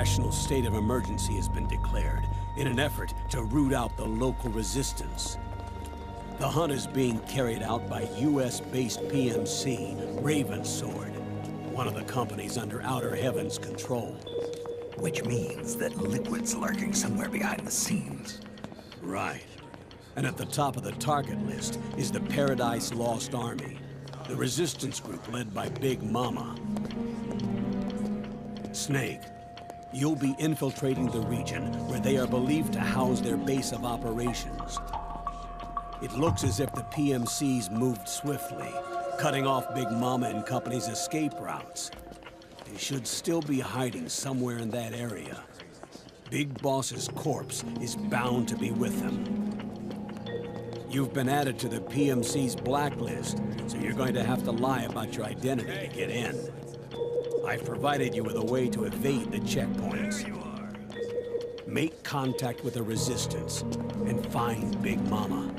national state of emergency has been declared in an effort to root out the local resistance. The hunt is being carried out by US-based PMC, Ravensword, one of the companies under Outer Heaven's control. Which means that Liquid's lurking somewhere behind the scenes. Right. And at the top of the target list is the Paradise Lost Army, the resistance group led by Big Mama. Snake, you'll be infiltrating the region where they are believed to house their base of operations. It looks as if the PMC's moved swiftly, cutting off Big Mama and company's escape routes. They should still be hiding somewhere in that area. Big Boss's corpse is bound to be with them. You've been added to the PMC's blacklist, so you're going to have to lie about your identity to get in. I've provided you with a way to evade the checkpoints. Make contact with the Resistance and find Big Mama.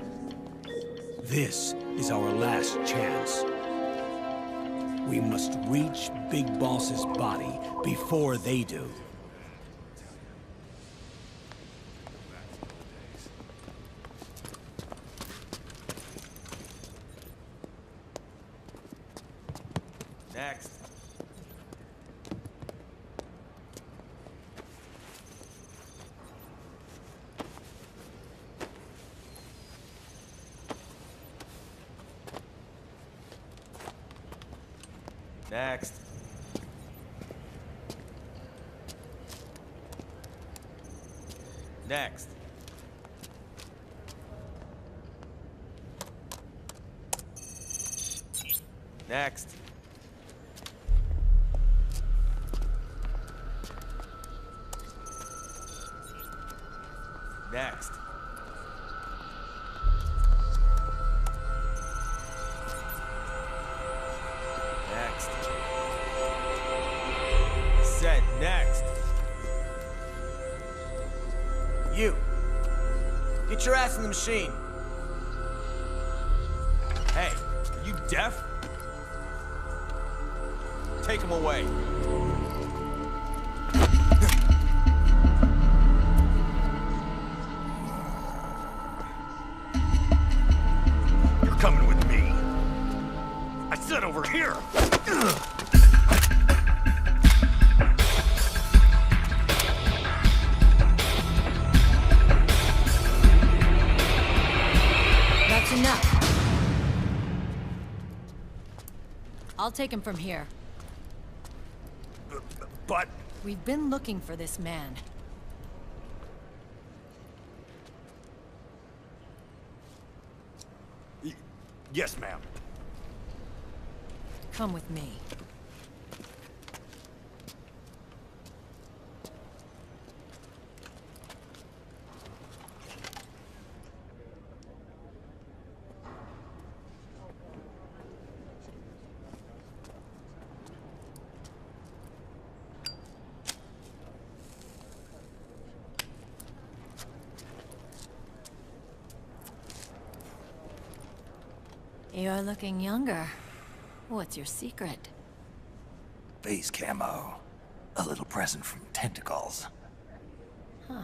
This is our last chance. We must reach Big Boss's body before they do. Next. Next. Next. Next. Next. Next. Said next. You. Get your ass in the machine. Hey, are you deaf? Take him away. You're coming with me. I said over here. That's enough. I'll take him from here. But... We've been looking for this man. Yes, ma'am. Come with me. You're looking younger. What's your secret? Base camo. A little present from Tentacles. Huh.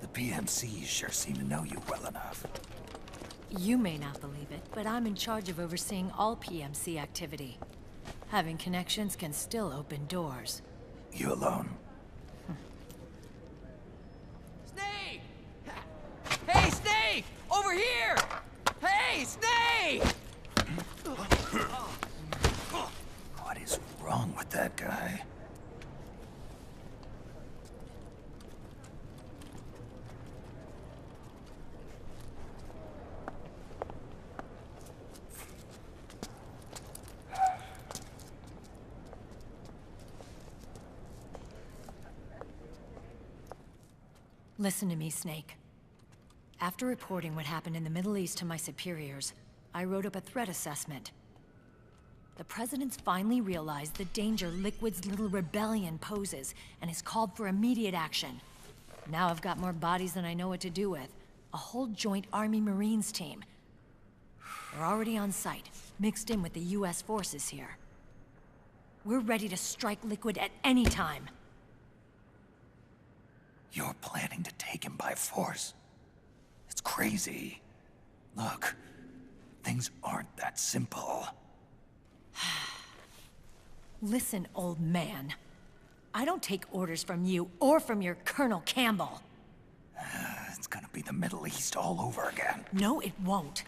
The PMCs sure seem to know you well enough. You may not believe it, but I'm in charge of overseeing all PMC activity. Having connections can still open doors. You alone? Snake! Hey, Snake! Over here! Hey, Snake! What is wrong with that guy? Listen to me, Snake. After reporting what happened in the Middle East to my superiors, I wrote up a threat assessment. The President's finally realized the danger Liquid's little rebellion poses and has called for immediate action. Now I've got more bodies than I know what to do with. A whole joint Army Marines team. are already on site, mixed in with the US forces here. We're ready to strike Liquid at any time. You're planning to take him by force? It's crazy. Look, things aren't that simple. Listen, old man. I don't take orders from you or from your Colonel Campbell. It's gonna be the Middle East all over again. No, it won't.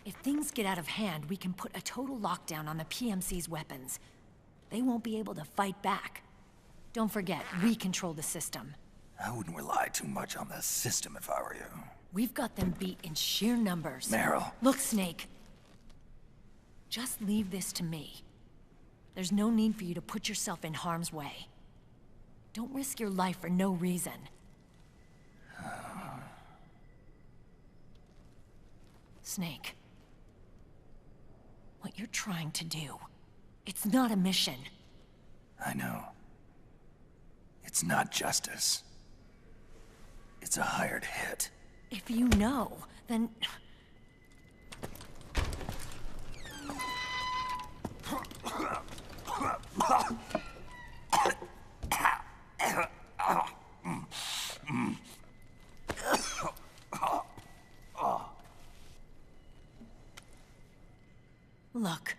If things get out of hand, we can put a total lockdown on the PMC's weapons. They won't be able to fight back. Don't forget, we control the system. I wouldn't rely too much on the system if I were you. We've got them beat in sheer numbers. Meryl. Look, Snake. Just leave this to me. There's no need for you to put yourself in harm's way. Don't risk your life for no reason. Snake. What you're trying to do, it's not a mission. I know. It's not justice. It's a hired hit. If you know, then... Look,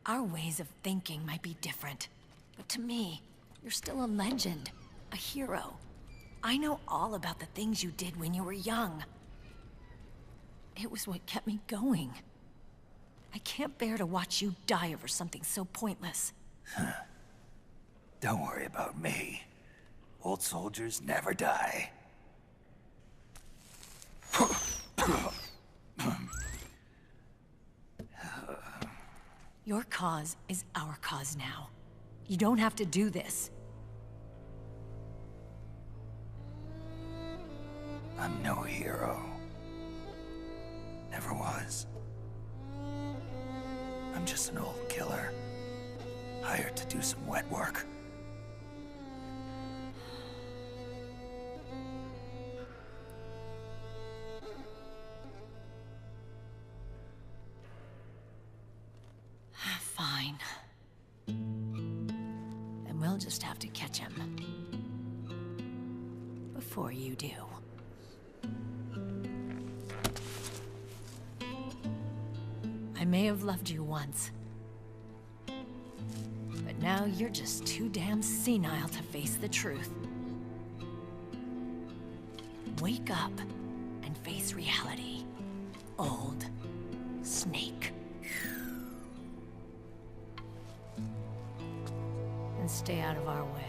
our ways of thinking might be different, but to me, you're still a legend, a hero. I know all about the things you did when you were young. It was what kept me going. I can't bear to watch you die over something so pointless. Don't worry about me. Old soldiers never die. Your cause is our cause now. You don't have to do this. I'm no hero. Never was. I'm just an old killer, hired to do some wet work. Fine. Then we'll just have to catch him. Before you do. I may have loved you once. But now you're just too damn senile to face the truth. Wake up and face reality. Old Snake. And stay out of our way.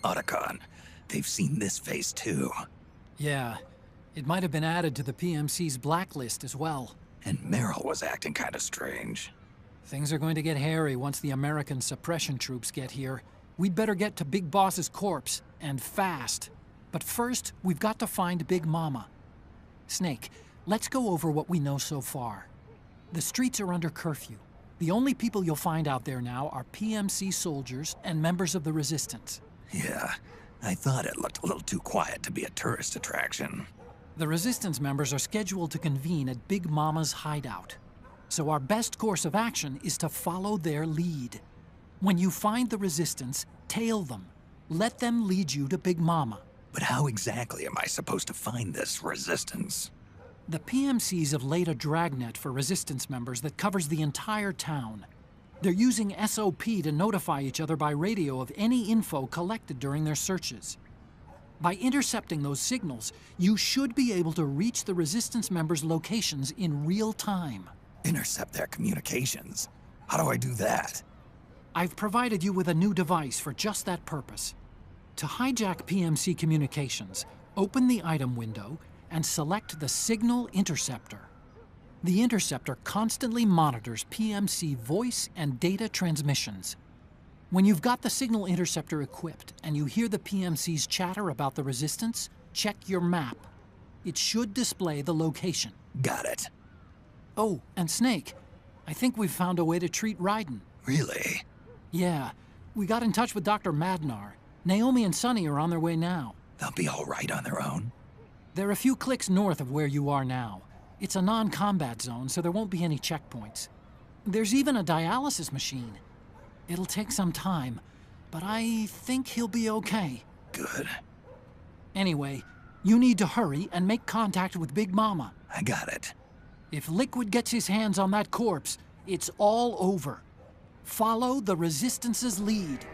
Otocon. They've seen this face too. Yeah. It might have been added to the PMC's blacklist as well. And Meryl was acting kind of strange. Things are going to get hairy once the American suppression troops get here. We'd better get to Big Boss's corpse, and fast. But first, we've got to find Big Mama. Snake, let's go over what we know so far. The streets are under curfew. The only people you'll find out there now are PMC soldiers and members of the Resistance. Yeah, I thought it looked a little too quiet to be a tourist attraction. The Resistance members are scheduled to convene at Big Mama's hideout. So our best course of action is to follow their lead. When you find the Resistance, tail them. Let them lead you to Big Mama. But how exactly am I supposed to find this resistance? The PMCs have laid a dragnet for resistance members that covers the entire town. They're using SOP to notify each other by radio of any info collected during their searches. By intercepting those signals, you should be able to reach the resistance members' locations in real time. Intercept their communications? How do I do that? I've provided you with a new device for just that purpose. To hijack PMC communications, open the item window and select the Signal Interceptor. The interceptor constantly monitors PMC voice and data transmissions. When you've got the Signal Interceptor equipped and you hear the PMC's chatter about the resistance, check your map. It should display the location. Got it. Oh, and Snake, I think we've found a way to treat Raiden. Really? Yeah, we got in touch with Dr. Madnar. Naomi and Sonny are on their way now. They'll be all right on their own? They're a few clicks north of where you are now. It's a non-combat zone, so there won't be any checkpoints. There's even a dialysis machine. It'll take some time, but I think he'll be okay. Good. Anyway, you need to hurry and make contact with Big Mama. I got it. If Liquid gets his hands on that corpse, it's all over. Follow the Resistance's lead.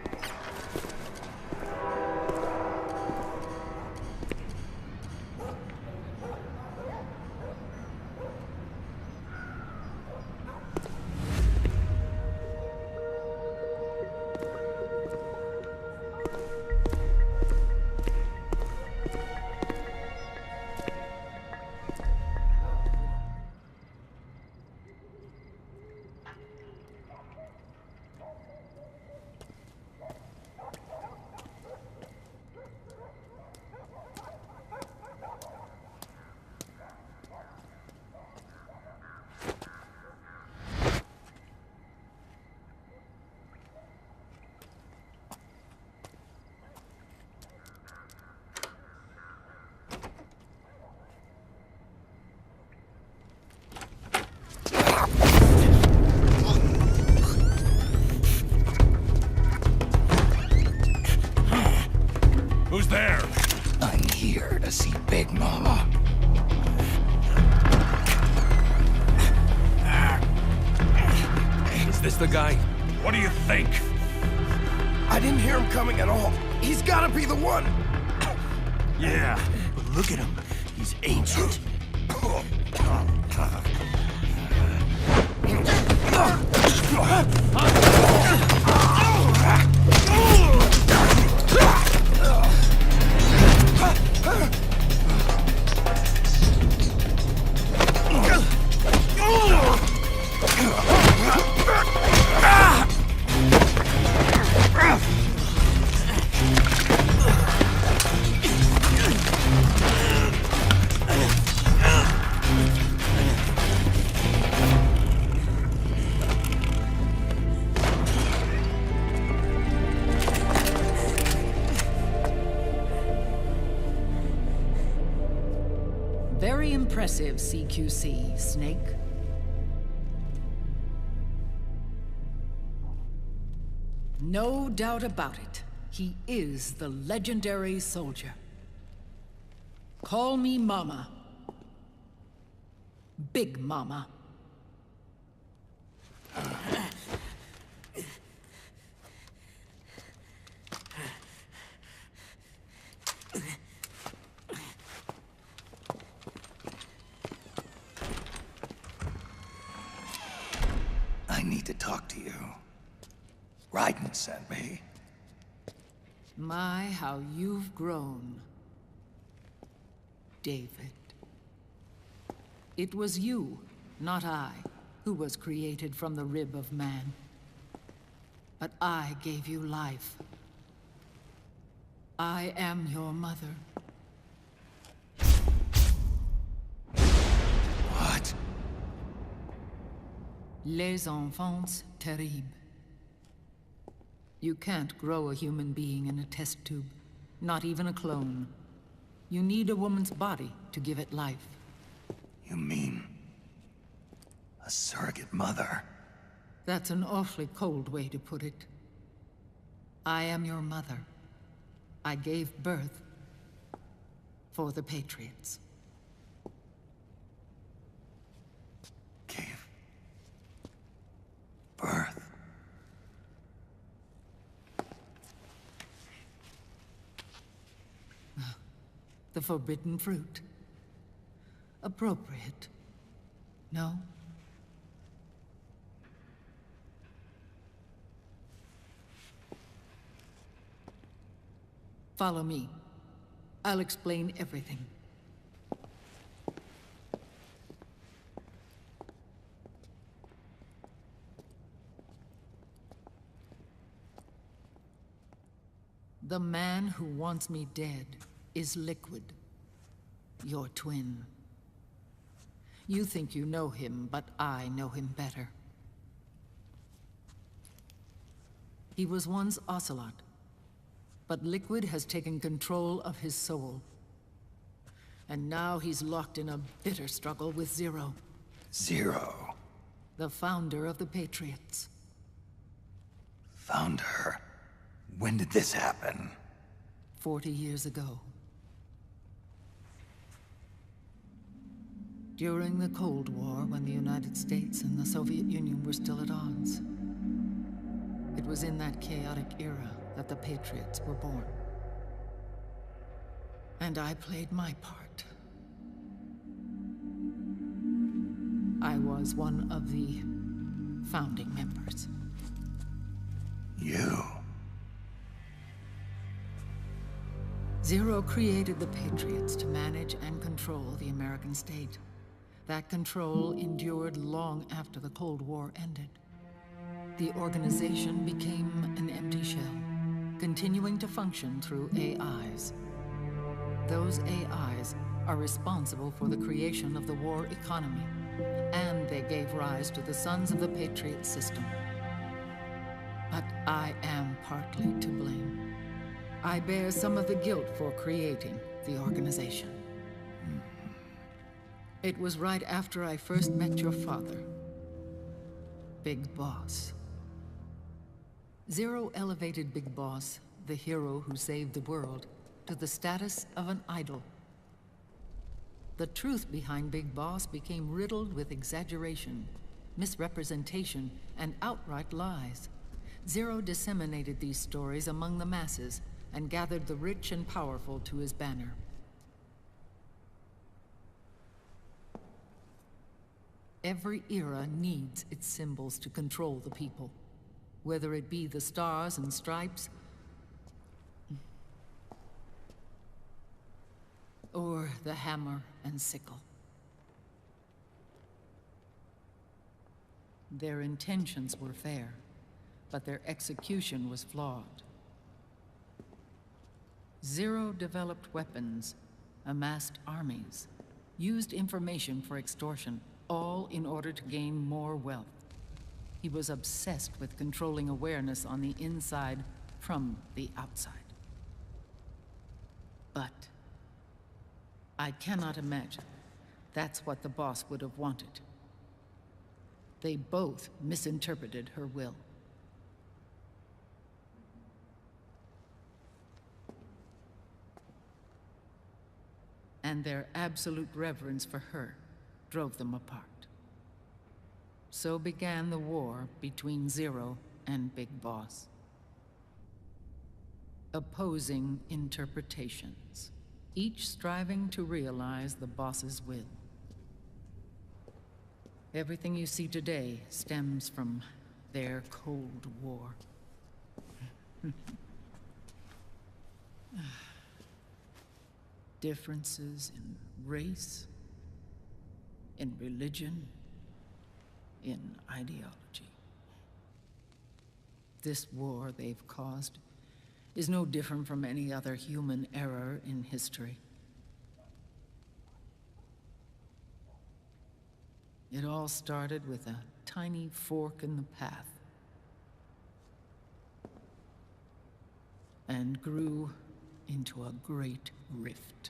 Who's there? I'm here to see Big Mama. Is this the guy? What do you think? I didn't hear him coming at all. He's gotta be the one. Yeah, but look at him. He's ancient. Very impressive, CQC, Snake. No doubt about it. He is the legendary soldier. Call me Mama. Big Mama. I need to talk to you. Raiden sent me. My, how you've grown, David. It was you, not I, who was created from the rib of man. But I gave you life. I am your mother. What? Les enfants terribles. You can't grow a human being in a test tube, not even a clone. You need a woman's body to give it life. You mean a surrogate mother? That's an awfully cold way to put it. I am your mother. I gave birth for the Patriots. Gave birth. The forbidden fruit. Appropriate. No? Follow me. I'll explain everything. The man who wants me dead is Liquid, your twin. You think you know him, but I know him better. He was once Ocelot, but Liquid has taken control of his soul. And now he's locked in a bitter struggle with Zero. Zero. The founder of the Patriots. Founder? When did this happen? 40 years ago. During the Cold War, when the United States and the Soviet Union were still at odds. It was in that chaotic era that the Patriots were born. And I played my part. I was one of the founding members. You? Zero created the Patriots to manage and control the American state. That control endured long after the Cold War ended. The organization became an empty shell, continuing to function through AIs. Those AIs are responsible for the creation of the war economy, and they gave rise to the Sons of the Patriot system. But I am partly to blame. I bear some of the guilt for creating the organization. It was right after I first met your father, Big Boss. Zero elevated Big Boss, the hero who saved the world, to the status of an idol. The truth behind Big Boss became riddled with exaggeration, misrepresentation, and outright lies. Zero disseminated these stories among the masses and gathered the rich and powerful to his banner. Every era needs its symbols to control the people, whether it be the stars and stripes, or the hammer and sickle. Their intentions were fair, but their execution was flawed. Zero developed weapons, amassed armies, used information for extortion, all in order to gain more wealth. He was obsessed with controlling awareness on the inside from the outside. But I cannot imagine that's what the boss would have wanted. They both misinterpreted her will. And their absolute reverence for her drove them apart. So began the war between Zero and Big Boss. Opposing interpretations, each striving to realize the boss's will. Everything you see today stems from their Cold War. Differences in race, in religion, in ideology. This war they've caused is no different from any other human error in history. It all started with a tiny fork in the path and grew into a great rift.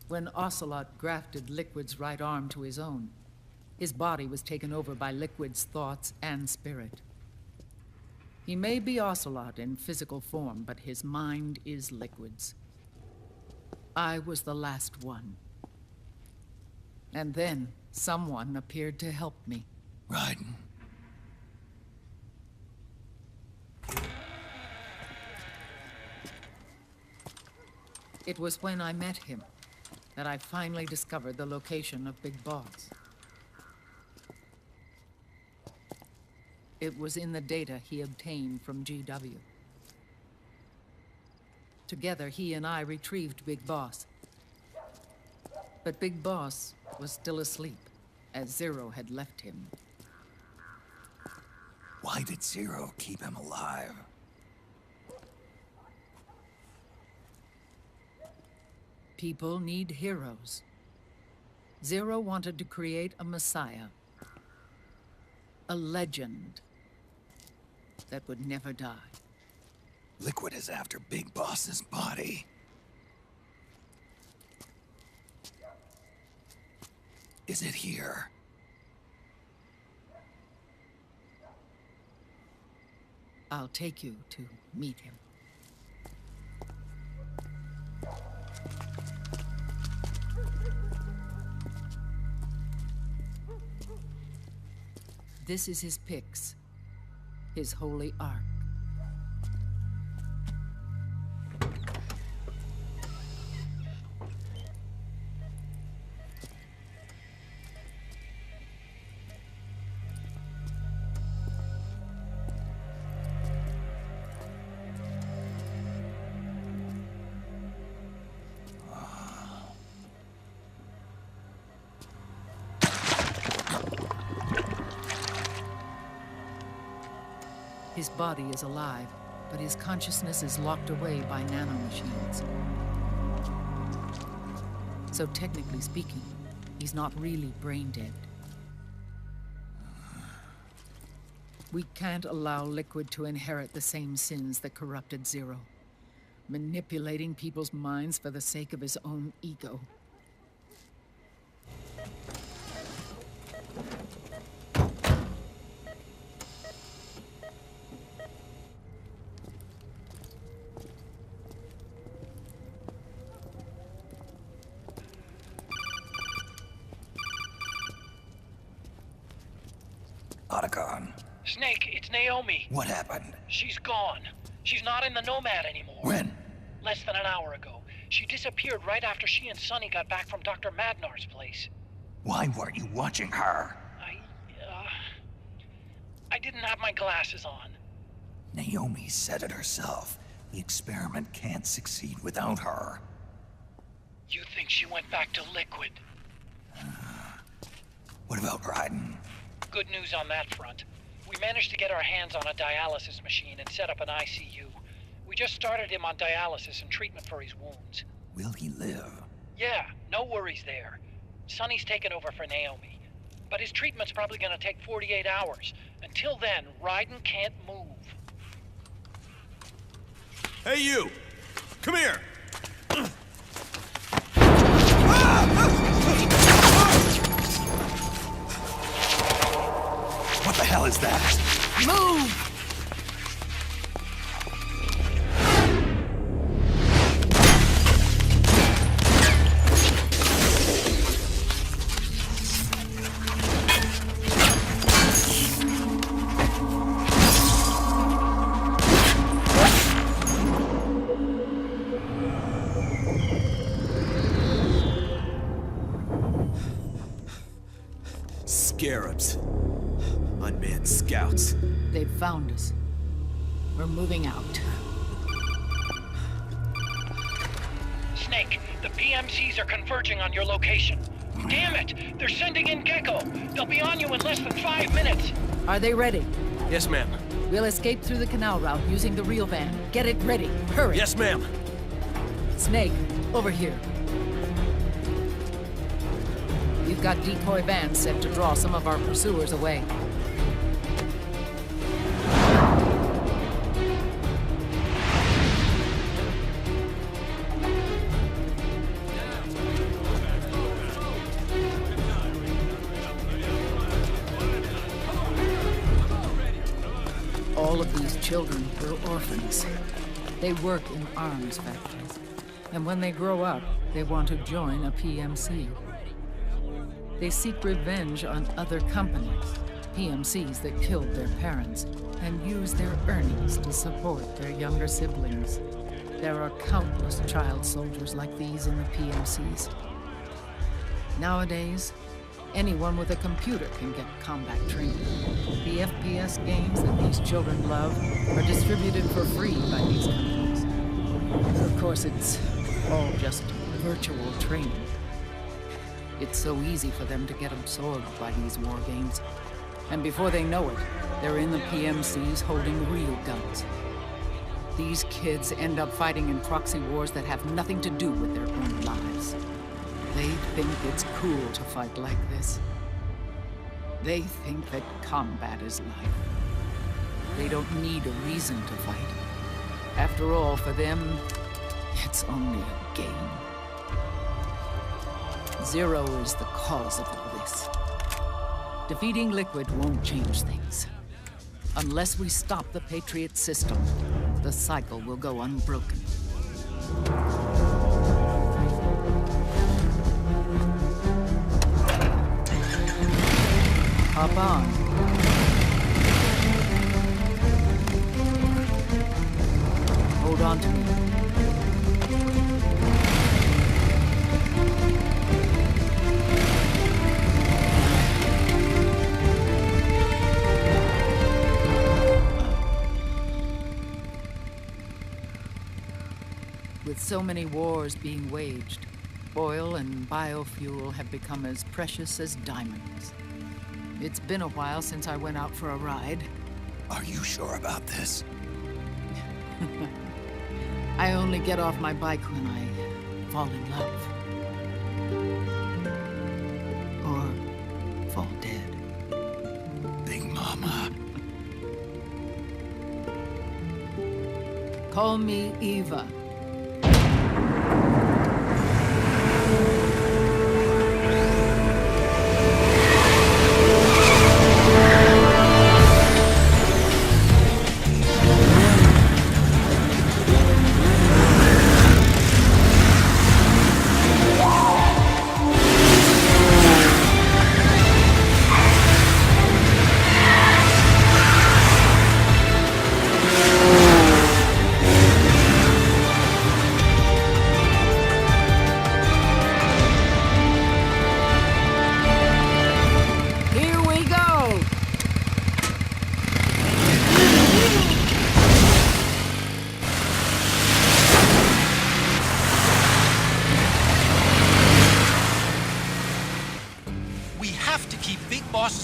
When Ocelot grafted Liquid's right arm to his own, his body was taken over by Liquid's thoughts and spirit. He may be Ocelot in physical form, but his mind is liquids. I was the last one. And then, someone appeared to help me. Raiden. It was when I met him that I finally discovered the location of Big Boss. It was in the data he obtained from GW. Together, he and I retrieved Big Boss. But Big Boss was still asleep, as Zero had left him. Why did Zero keep him alive? People need heroes. Zero wanted to create a messiah. A legend that would never die. Liquid is after Big Boss's body. Is it here? I'll take you to meet him. This is his pyx, his holy ark. His body is alive, but his consciousness is locked away by nanomachines. So technically speaking, he's not really brain dead. We can't allow Liquid to inherit the same sins that corrupted Zero, manipulating people's minds for the sake of his own ego. Otacon. Snake, it's Naomi. What happened? She's gone. She's not in the Nomad anymore. When? Less than an hour ago. She disappeared right after she and Sonny got back from Dr. Madnar's place. Why weren't you watching her? I didn't have my glasses on. Naomi said it herself. The experiment can't succeed without her. You think she went back to Liquid? What about Raiden? Good news on that front. We managed to get our hands on a dialysis machine and set up an ICU. We just started him on dialysis and treatment for his wounds. Will he live? Yeah, no worries there. Sonny's taken over for Naomi. But his treatment's probably gonna take 48 hours. Until then, Raiden can't move. Hey, you! Come here! What the hell is that? Move! Scarabs. Unmanned scouts. They've found us. We're moving out. Snake, the PMCs are converging on your location. Damn it! They're sending in Gecko! They'll be on you in less than 5 minutes! Are they ready? Yes, ma'am. We'll escape through the canal route using the real van. Get it ready. Hurry! Yes, ma'am. Snake, over here. We've got decoy vans set to draw some of our pursuers away. All of these children were orphans. They work in arms factories. And when they grow up, they want to join a PMC. They seek revenge on other companies, PMCs that killed their parents, and use their earnings to support their younger siblings. There are countless child soldiers like these in the PMCs. Nowadays, anyone with a computer can get combat training. The FPS games that these children love are distributed for free by these companies. Of course, it's all just virtual training. It's so easy for them to get absorbed by these war games. And before they know it, they're in the PMCs holding real guns. These kids end up fighting in proxy wars that have nothing to do with their own lives. They think it's cool to fight like this. They think that combat is life. They don't need a reason to fight. After all, for them, it's only a game. Zero is the cause of all this. Defeating Liquid won't change things. Unless we stop the Patriot system, the cycle will go unbroken. Hop on. Hold on to me. With so many wars being waged, oil and biofuel have become as precious as diamonds. It's been a while since I went out for a ride. Are you sure about this? I only get off my bike when I fall in love. Or fall dead. Big Mama. Call me Eva.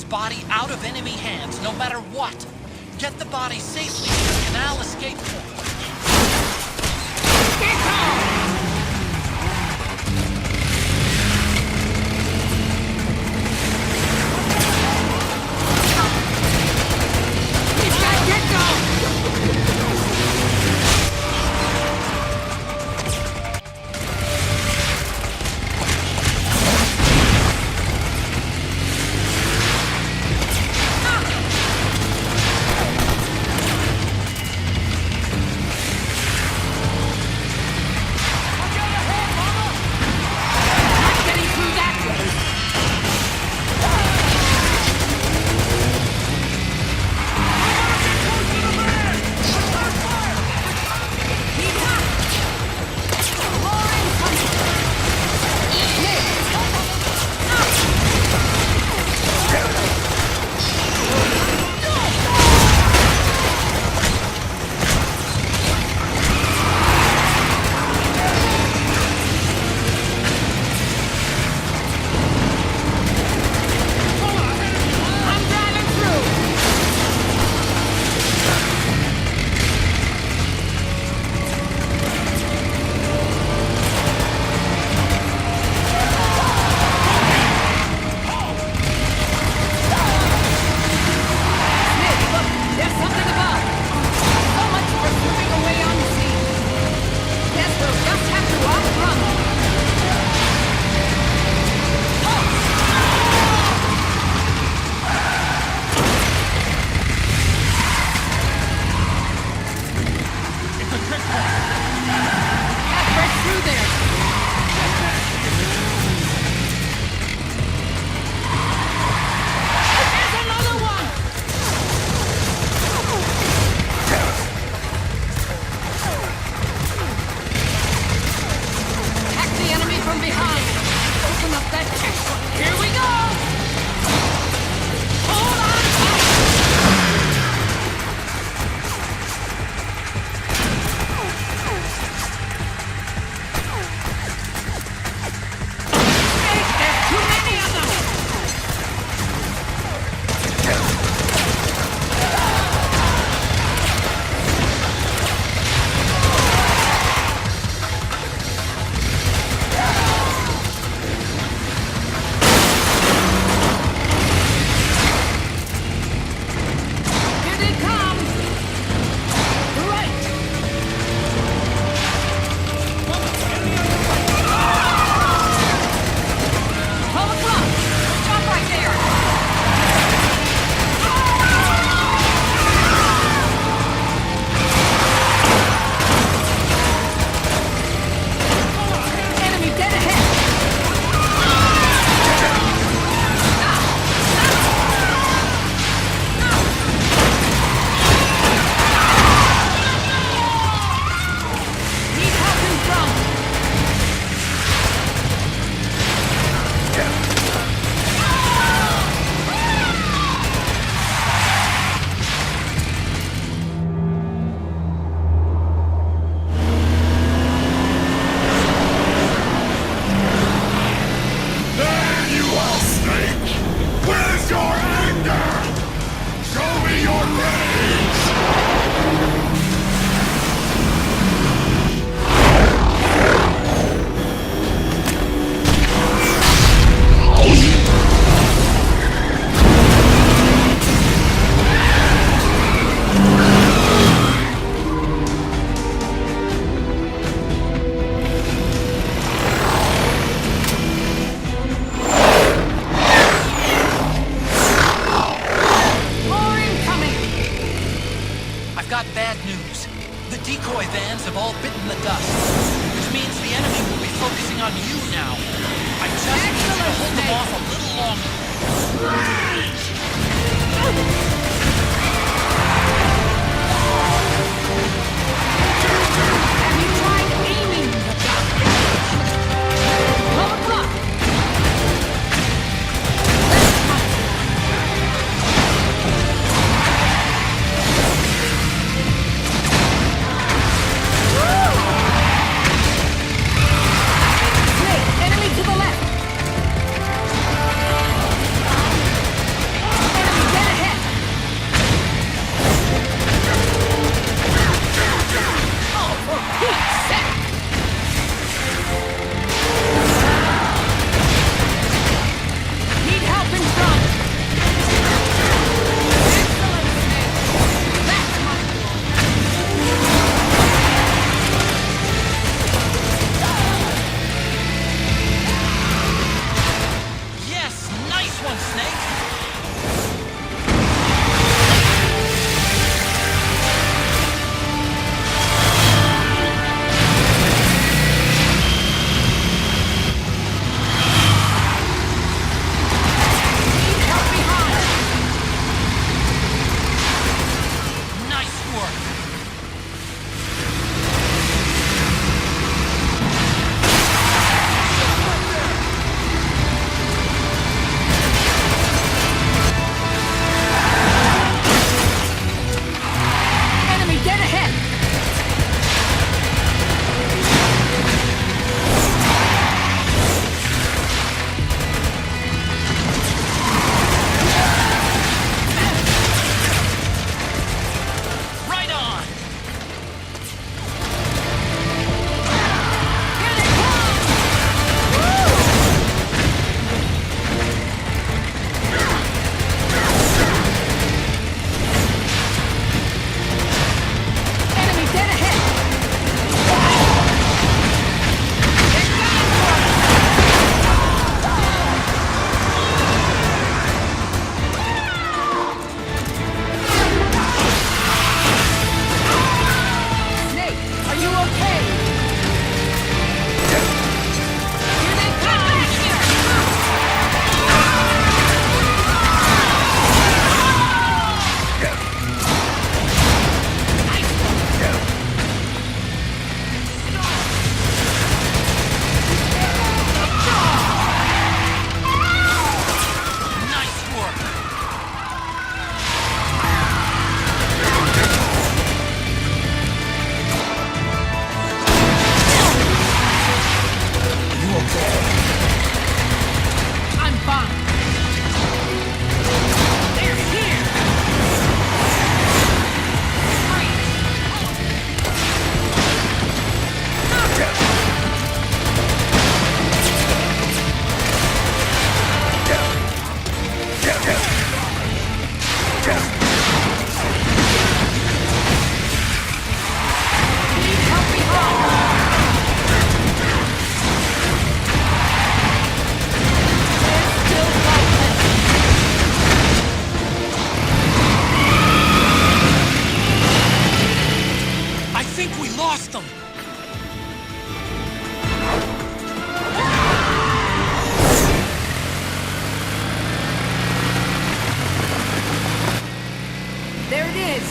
Body out of enemy hands, no matter what. Get the body safely to the canal escape point. decoy vans have all bitten the dust, which means the enemy will be focusing on you now. I just need you to hold them off a little longer. Have you tried aiming the gun? 12 o'clock! Enemy to the left! Enemy dead ahead! Oh, for Pete's sake! Need help in front! Excellent, Snake! That's my goal! Yes, nice one, Snake! Need help behind! Nice work! Enemy dead ahead! Right on! Here they come! Enemy dead ahead! They're coming for us! Snake, are you okay? Here they come! Back here! Nice work! I'm fine. They're here. Need help behind. They're still fighting. I think we lost them! There it is.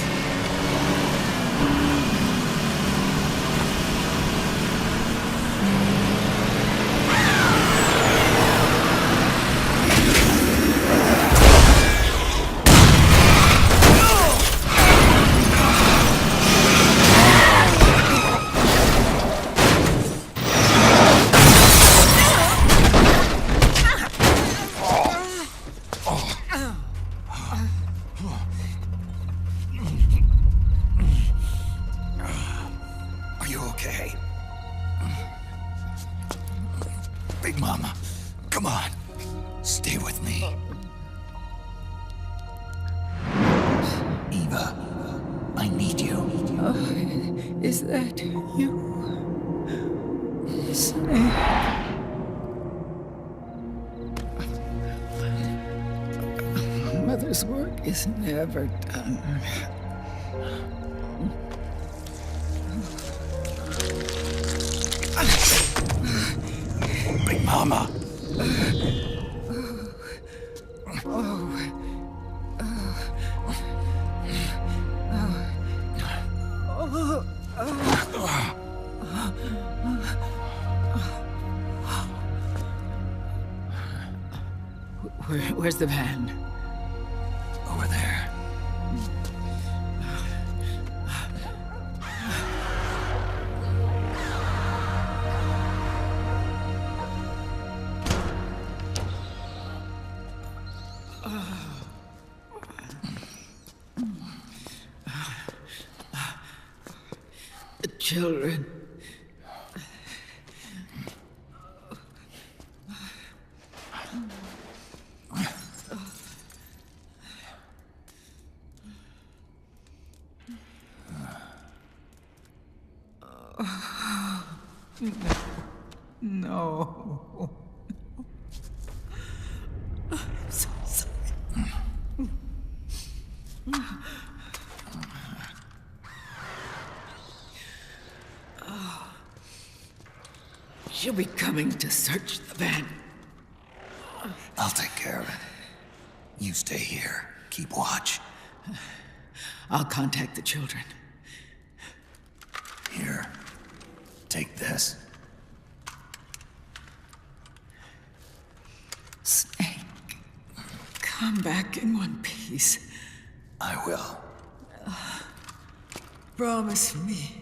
Are you okay? Big Mama, come on. Stay with me. Eva, I need you. Is that you? Snake. Mother's work is never done. Big Mama. Where's the van? Over there. The children. No. I'm so sorry. She'll be coming to search the van. I'll take care of it. You stay here. Keep watch. I'll contact the children. Here. Take this. Snake, come back in one piece. I will. Promise me.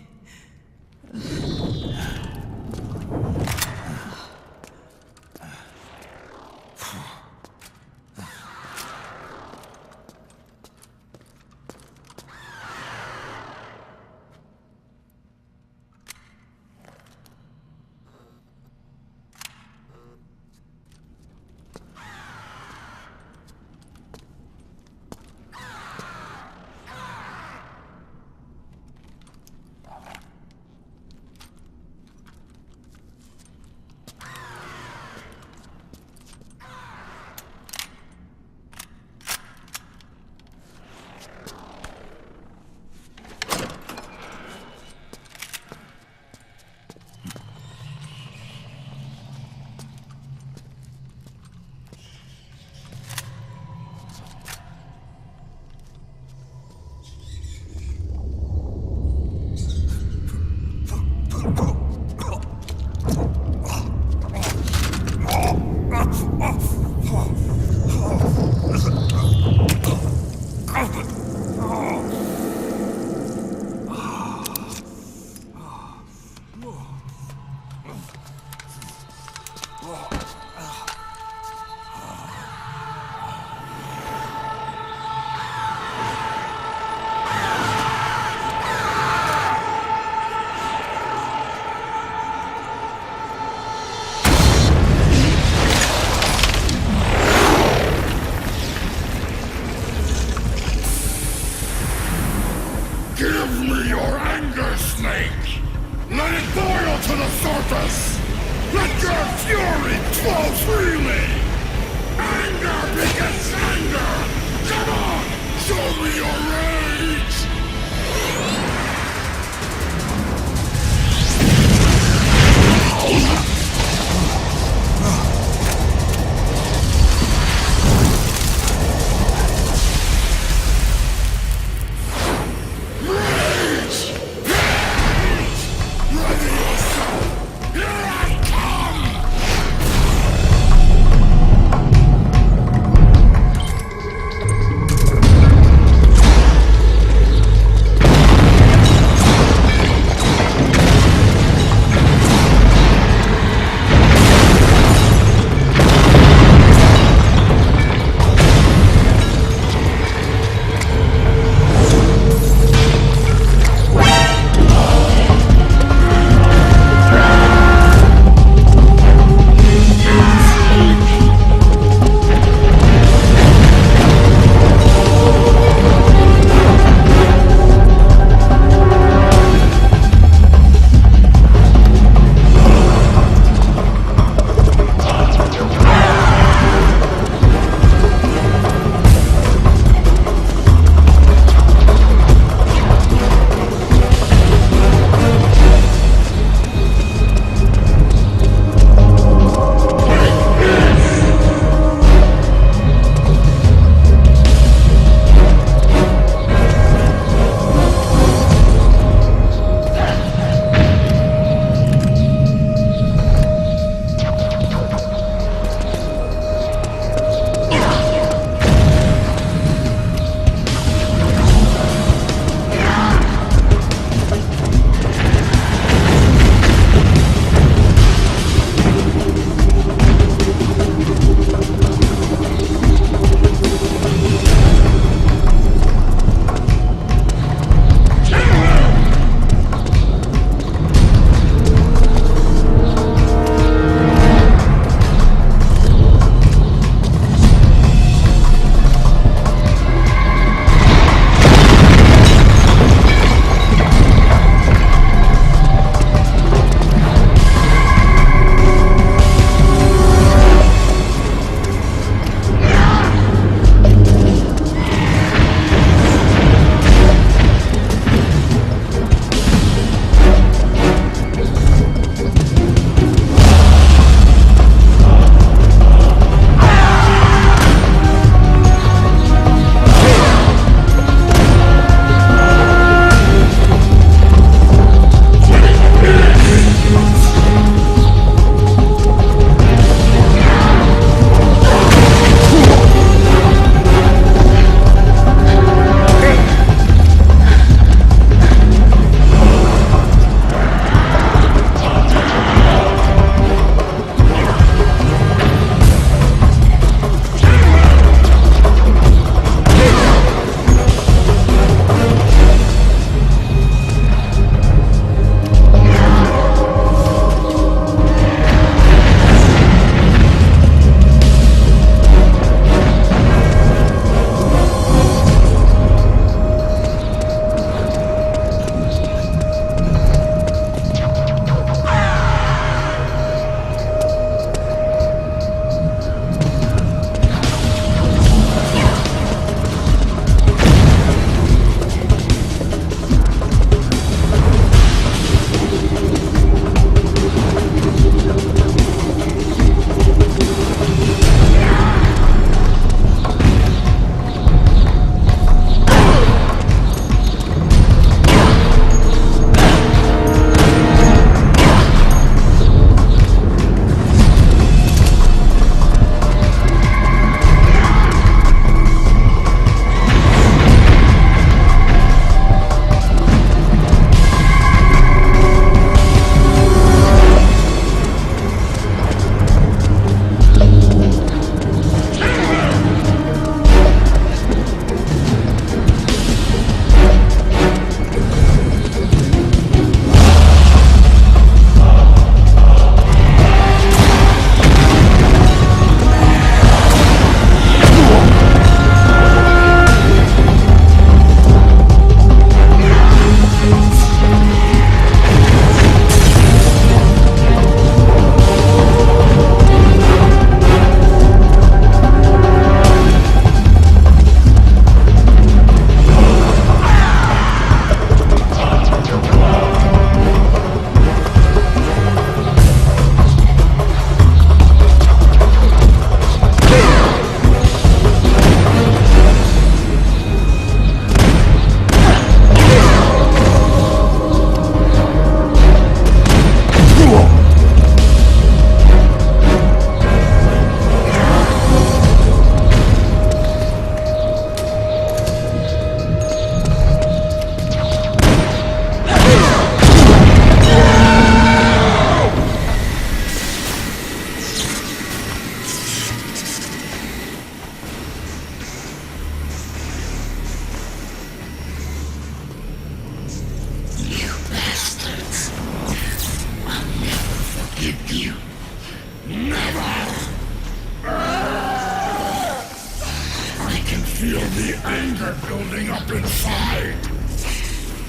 feel the anger building up inside,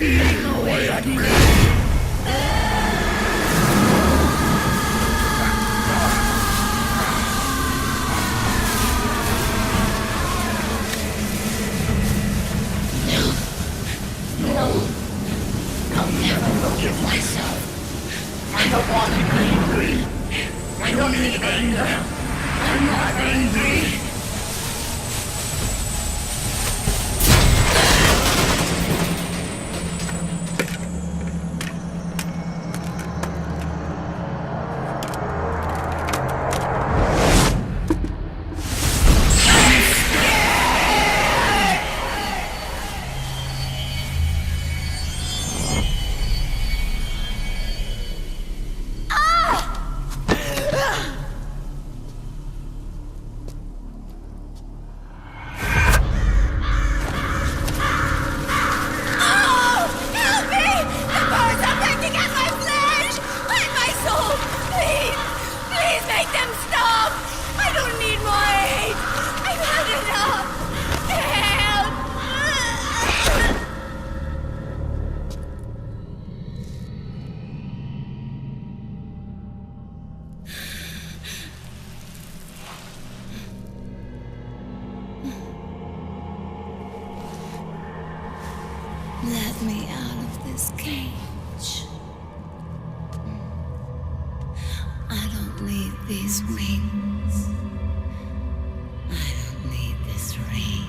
eating away at me. I'll never forgive myself. I don't want to be angry. I don't need anger. I'm not angry. Let me out of this cage. I don't need these wings. I don't need this range.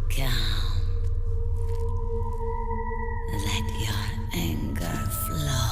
Calm. Let your anger flow.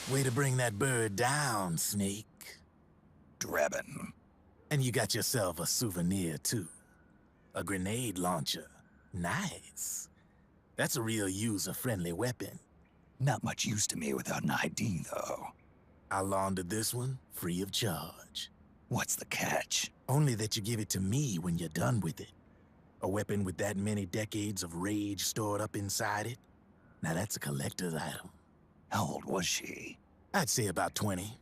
Way to bring that bird down, Snake. Drebin. And you got yourself a souvenir, too. A grenade launcher. Nice. That's a real user-friendly weapon. Not much use to me without an ID, though. I'll launder this one free of charge. What's the catch? Only that you give it to me when you're done with it. A weapon with that many decades of rage stored up inside it? Now that's a collector's item. How old was she? I'd say about 20.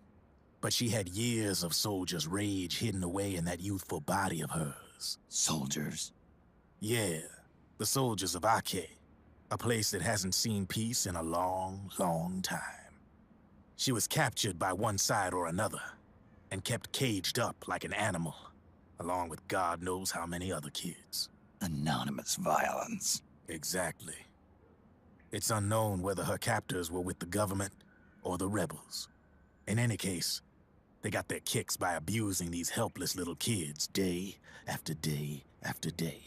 But she had years of soldiers' rage hidden away in that youthful body of hers. Soldiers? Yeah, the soldiers of Ake. A place that hasn't seen peace in a long, long time. She was captured by one side or another, and kept caged up like an animal, along with God knows how many other kids. Anonymous violence. Exactly. It's unknown whether her captors were with the government or the rebels. In any case, they got their kicks by abusing these helpless little kids day after day after day.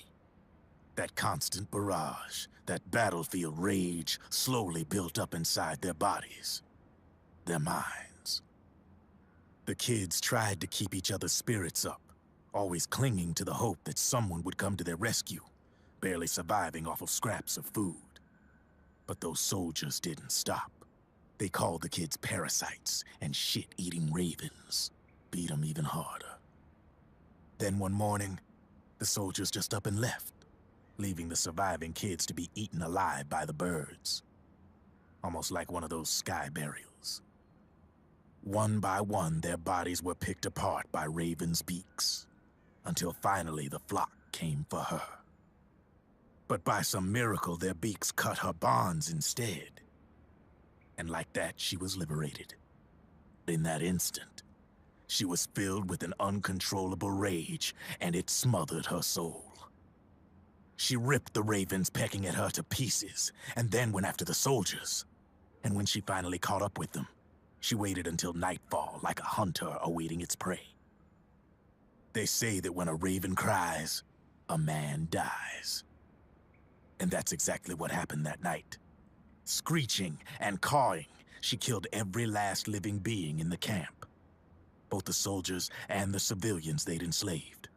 That constant barrage, that battlefield rage slowly built up inside their bodies, their minds. The kids tried to keep each other's spirits up, always clinging to the hope that someone would come to their rescue, barely surviving off of scraps of food. But those soldiers didn't stop. They called the kids parasites and shit-eating ravens, beat them even harder. Then one morning, the soldiers just up and left, leaving the surviving kids to be eaten alive by the birds. Almost like one of those sky burials. One by one, their bodies were picked apart by ravens' beaks, until finally the flock came for her. But by some miracle, their beaks cut her bonds instead. And like that, she was liberated. In that instant, she was filled with an uncontrollable rage, and it smothered her soul. She ripped the ravens pecking at her to pieces, and then went after the soldiers. And when she finally caught up with them, she waited until nightfall like a hunter awaiting its prey. They say that when a raven cries, a man dies. And that's exactly what happened that night. Screeching and cawing, she killed every last living being in the camp. Both the soldiers and the civilians they'd enslaved.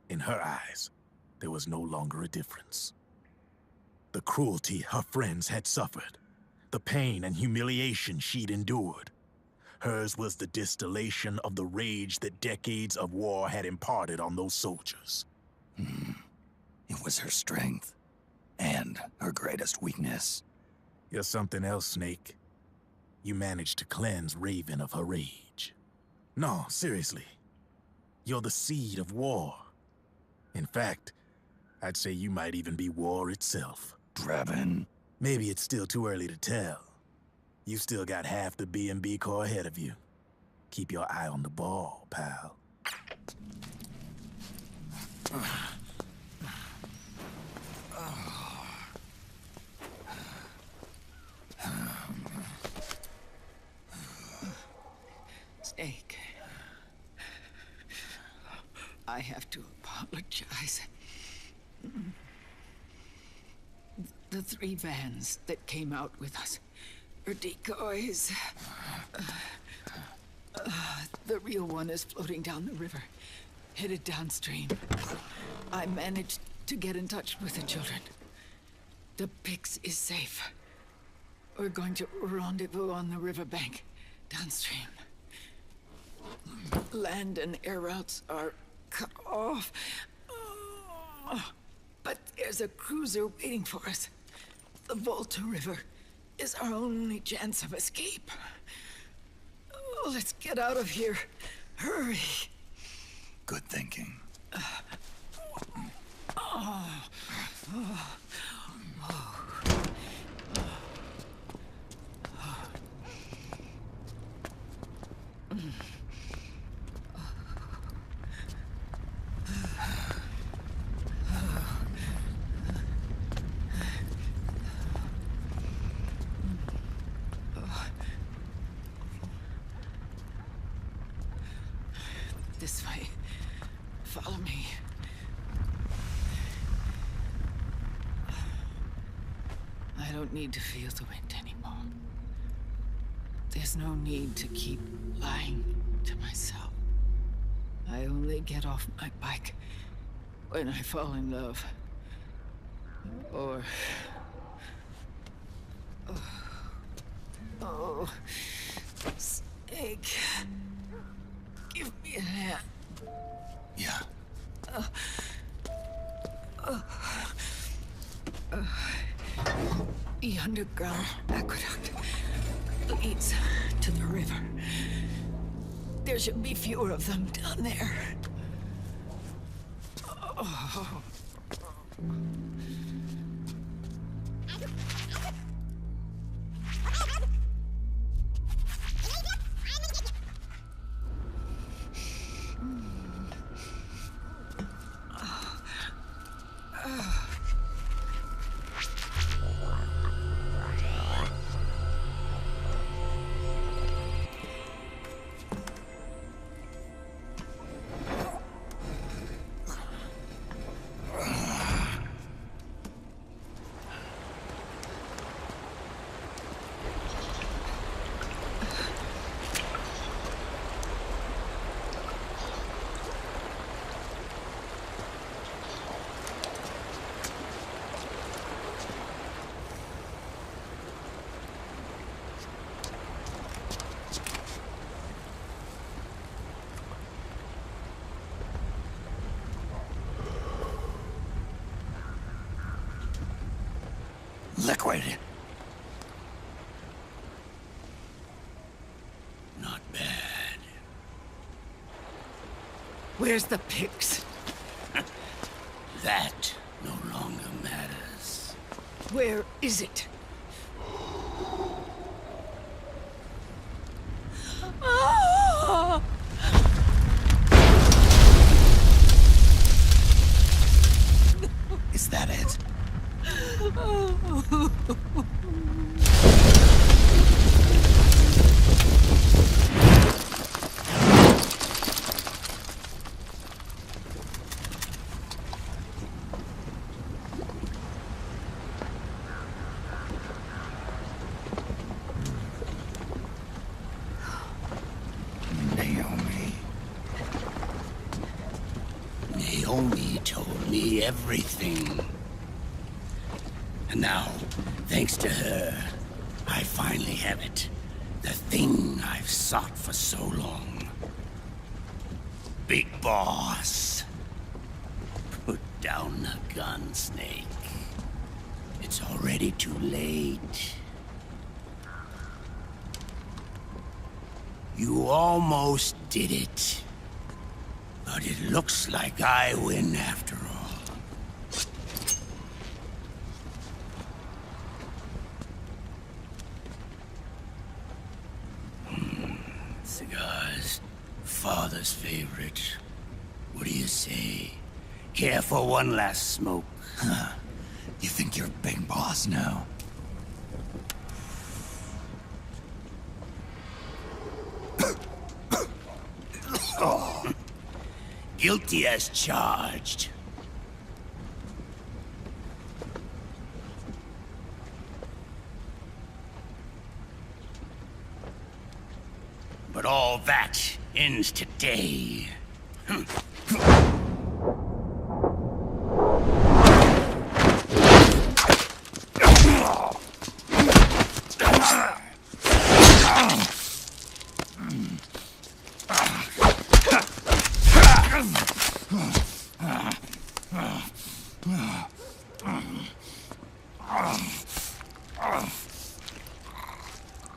In her eyes, there was no longer a difference. The cruelty her friends had suffered, the pain and humiliation she'd endured. Hers was the distillation of the rage that decades of war had imparted on those soldiers. It was her strength, and her greatest weakness. You're something else, Snake. You managed to cleanse Raven of her rage. No, seriously. You're the seed of war. In fact, I'd say you might even be war itself. Brevin? Maybe it's still too early to tell. You've still got half the B&B Corps ahead of you. Keep your eye on the ball, pal. Snake, I have to apologize. The 3 vans that came out with us are decoys. The real one is floating down the river, headed downstream. I managed to get in touch with the children. The Pix is safe. We're going to rendezvous on the riverbank, downstream. Land and air routes are cut off. But there's a cruiser waiting for us. The Volta River is our only chance of escape. Let's get out of here. Hurry. Good thinking. This way. Follow me. I don't need to feel the wind anymore. There's no need to keep lying to myself. I only get off my bike when I fall in love. Or... Oh... Snake... Give me a hand. Yeah. The underground aqueduct leads to the river. There should be fewer of them down there. Oh. Liquid. Not bad. Where's the pigs? That no longer matters. Where is it? Ah! Is that it? Naomi told me everything. And now, thanks to her, I finally have it. The thing I've sought for so long. Big Boss. Put down the gun, Snake. It's already too late. You almost did it. But it looks like I win after all. Cigars. Father's favorite. What do you say? Care for one last smoke? Huh. You think you're Big Boss now? Oh. Guilty as charged. But all that ends today.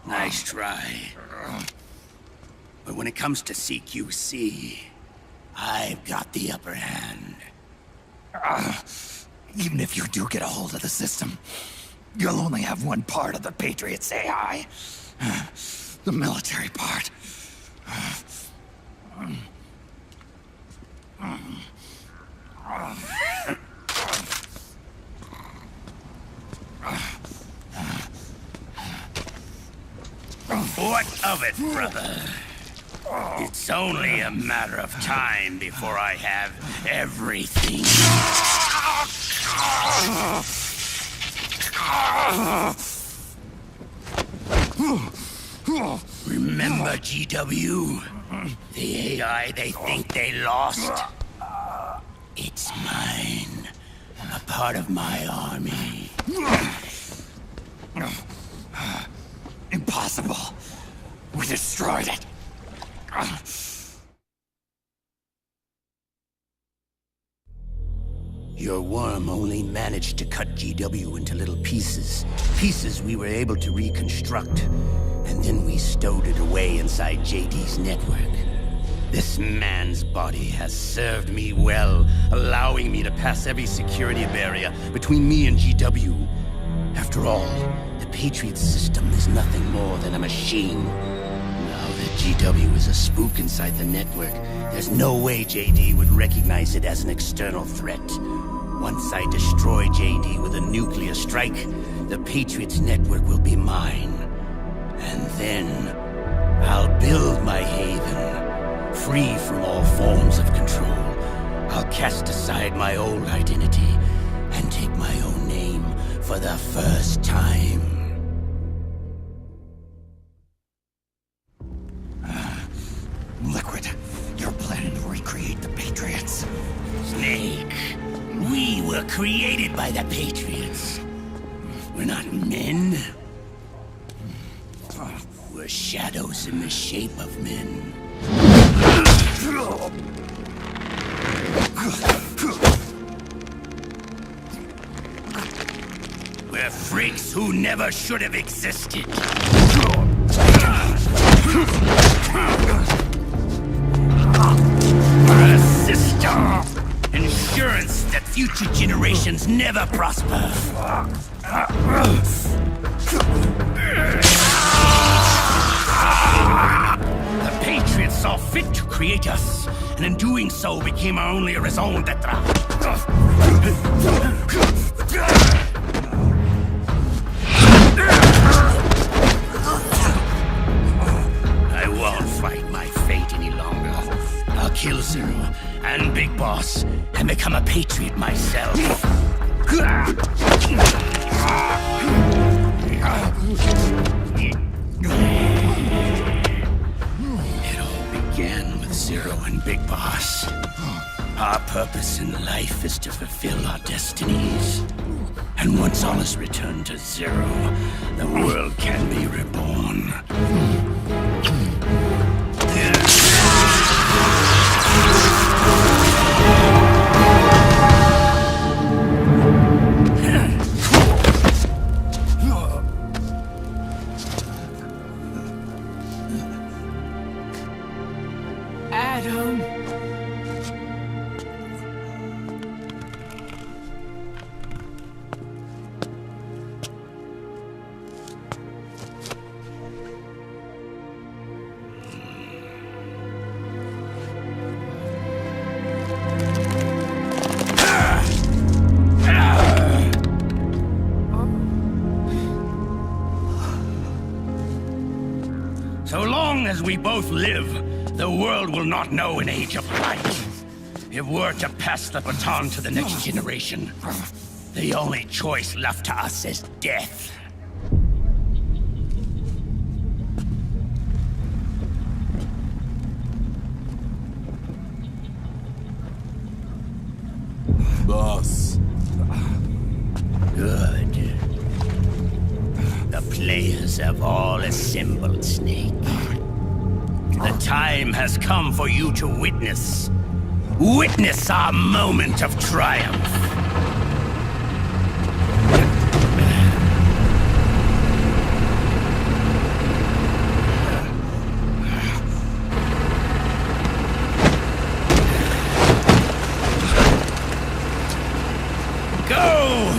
Nice try. But when it comes to CQC, I've got the upper hand. Even if you do get a hold of the system, you'll only have one part of the Patriots AI. The military part. What of it, brother? It's only a matter of time before I have everything. Remember, GW? The AI they think they lost? It's mine. A part of my army. Impossible. We destroyed it. Your worm only managed to cut GW into little pieces. Pieces we were able to reconstruct. And then we stowed it away inside JD's network. This man's body has served me well, allowing me to pass every security barrier between me and GW. After all, the Patriots system is nothing more than a machine. Now that GW is a spook inside the network, there's no way JD would recognize it as an external threat. Once I destroy JD with a nuclear strike, the Patriots network will be mine. And then, I'll build my haven, free from all forms of control. I'll cast aside my old identity and take my own name for the first time. Liquid, you're planning to recreate the Patriots? Snake, we were created by the Patriots. We're not men. We're shadows in the shape of men. We're Freaks who never should have existed. We're a system. Insurance that future generations never prosper. The Patriots saw fit to create us, and in doing so became our only raison d'etre. I won't fight my fate any longer. I'll kill Zero and Big Boss and become a Patriot myself. It all began with Zero and Big Boss. Our purpose in life is to fulfill our destinies. And once all is returned to Zero, the world can be reborn. Adam! So long as we both live, the world will not know an age of light. If we're to pass the baton to the next generation, the only choice left to us is death. Boss. Good. The players have all assembled, Snake. The time has come for you to witness our moment of triumph. Go!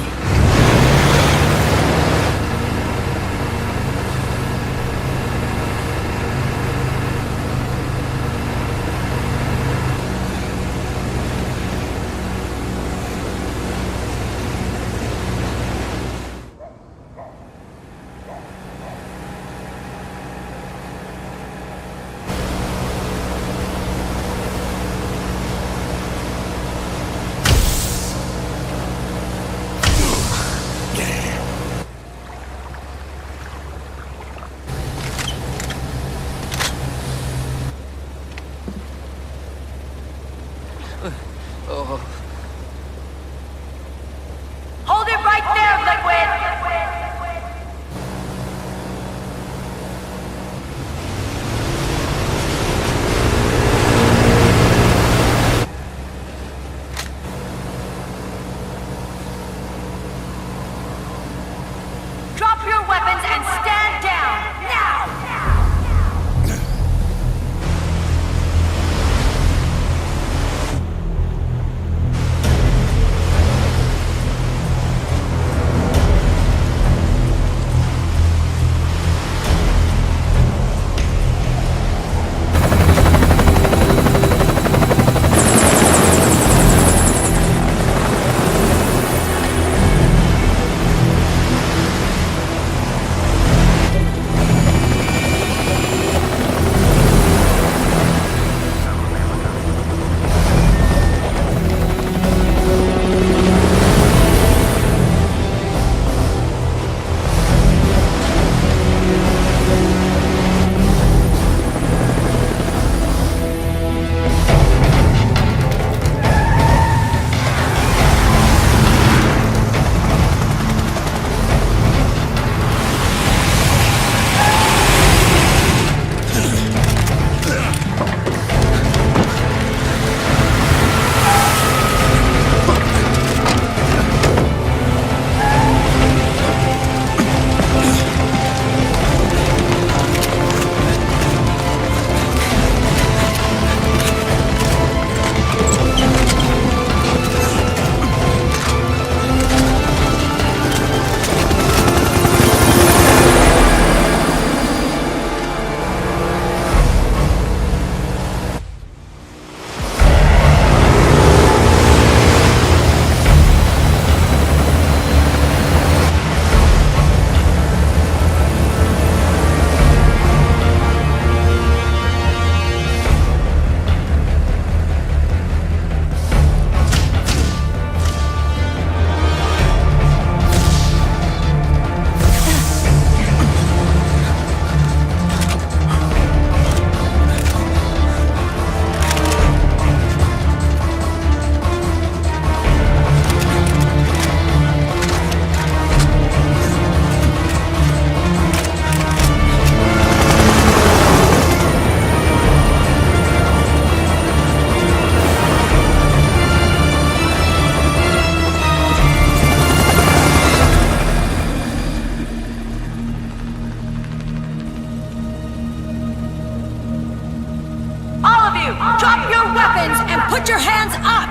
Put your hands up!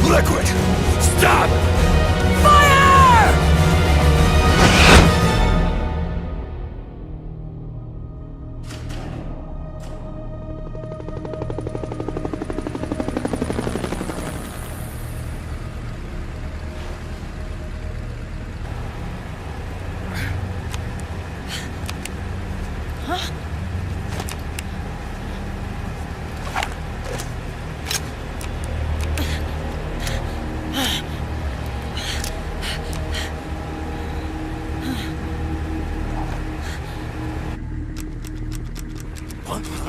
Liquid! Stop! Fire!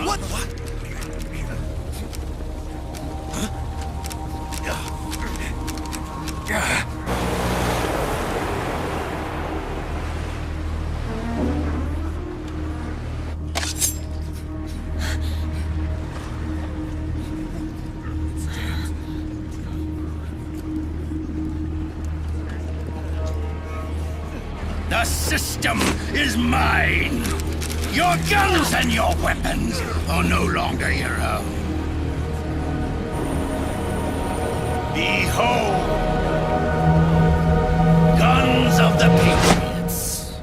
What? The system is mine! Your guns and your weapons are no longer your own. Behold! Guns of the Patriots!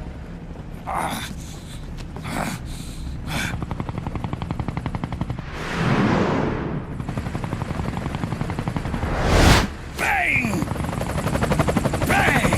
Bang! Bang!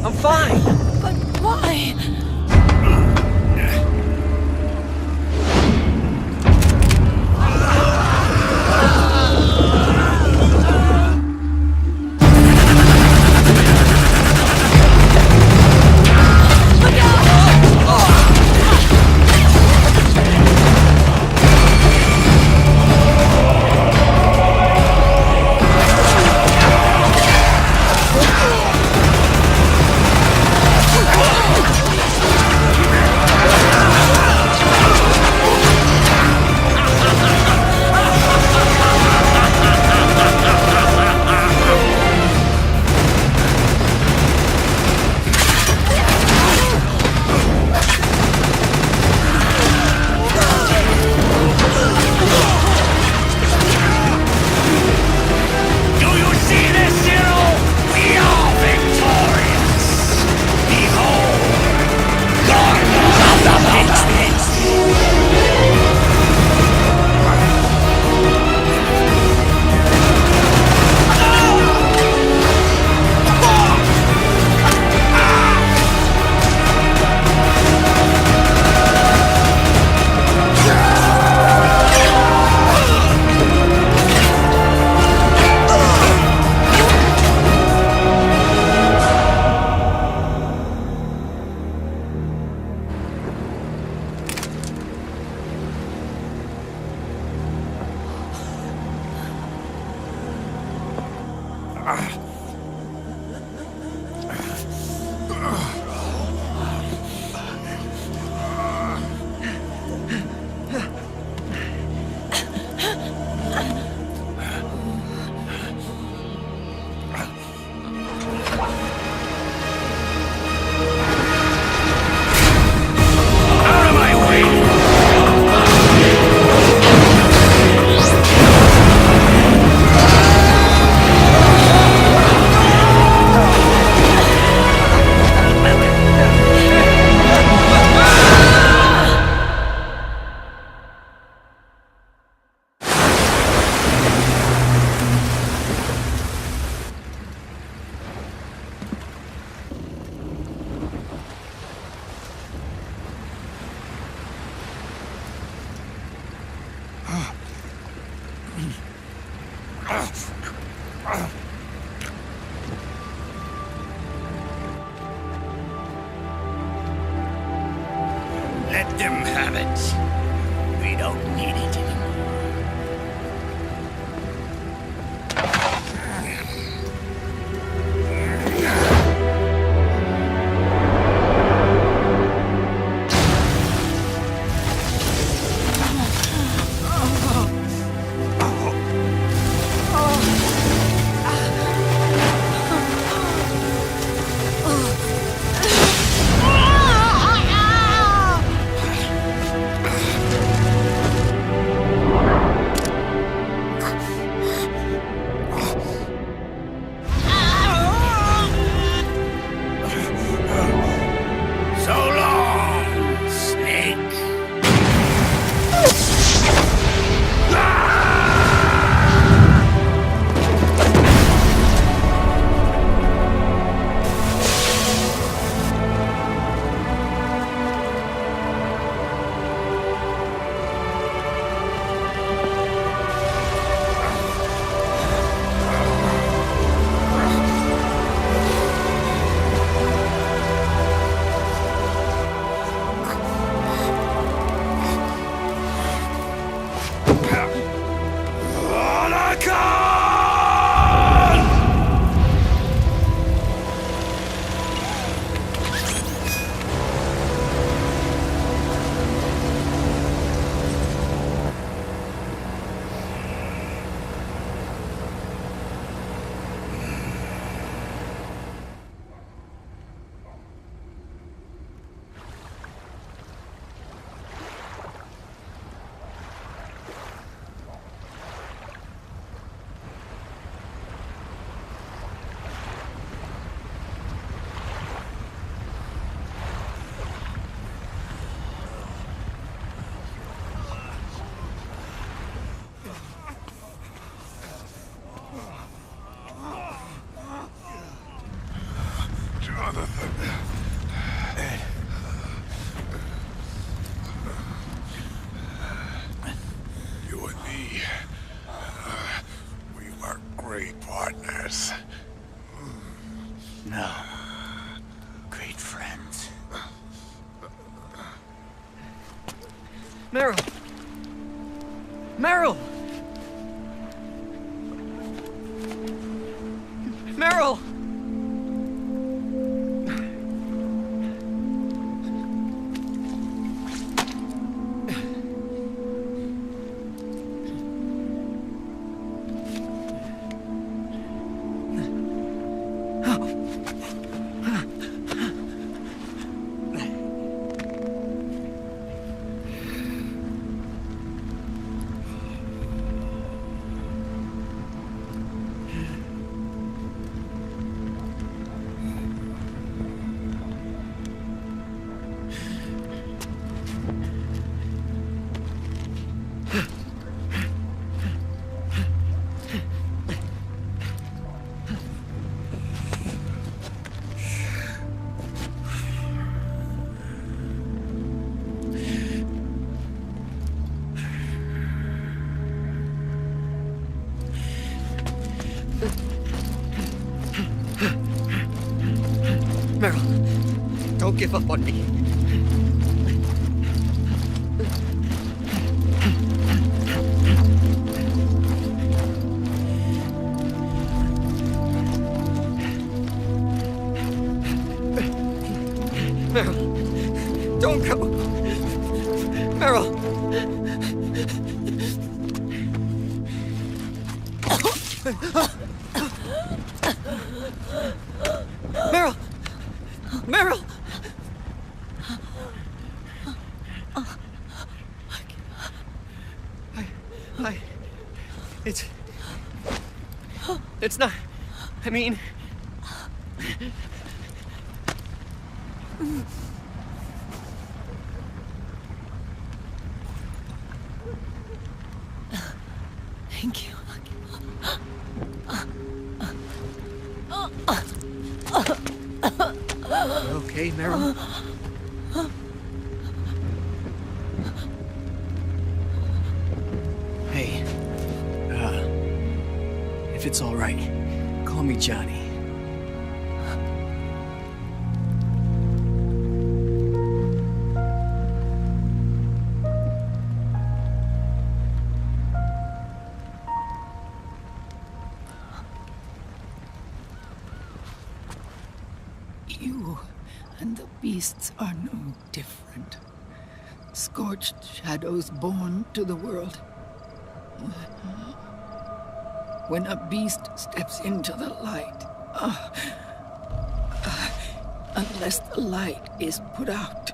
I'm fine. But why? Let them have it. We don't need it anymore. No. Great friends. Meryl! Meryl! Meryl! Meryl, don't give up on me. Meryl, don't go. Meryl. Meryl! Meryl! It's not... I mean... Thank you. Okay, Meryl? Hey, if it's all right, call me Johnny. You and the beasts are no different. Scorched shadows born to the world. When a beast steps into the light, unless the light is put out,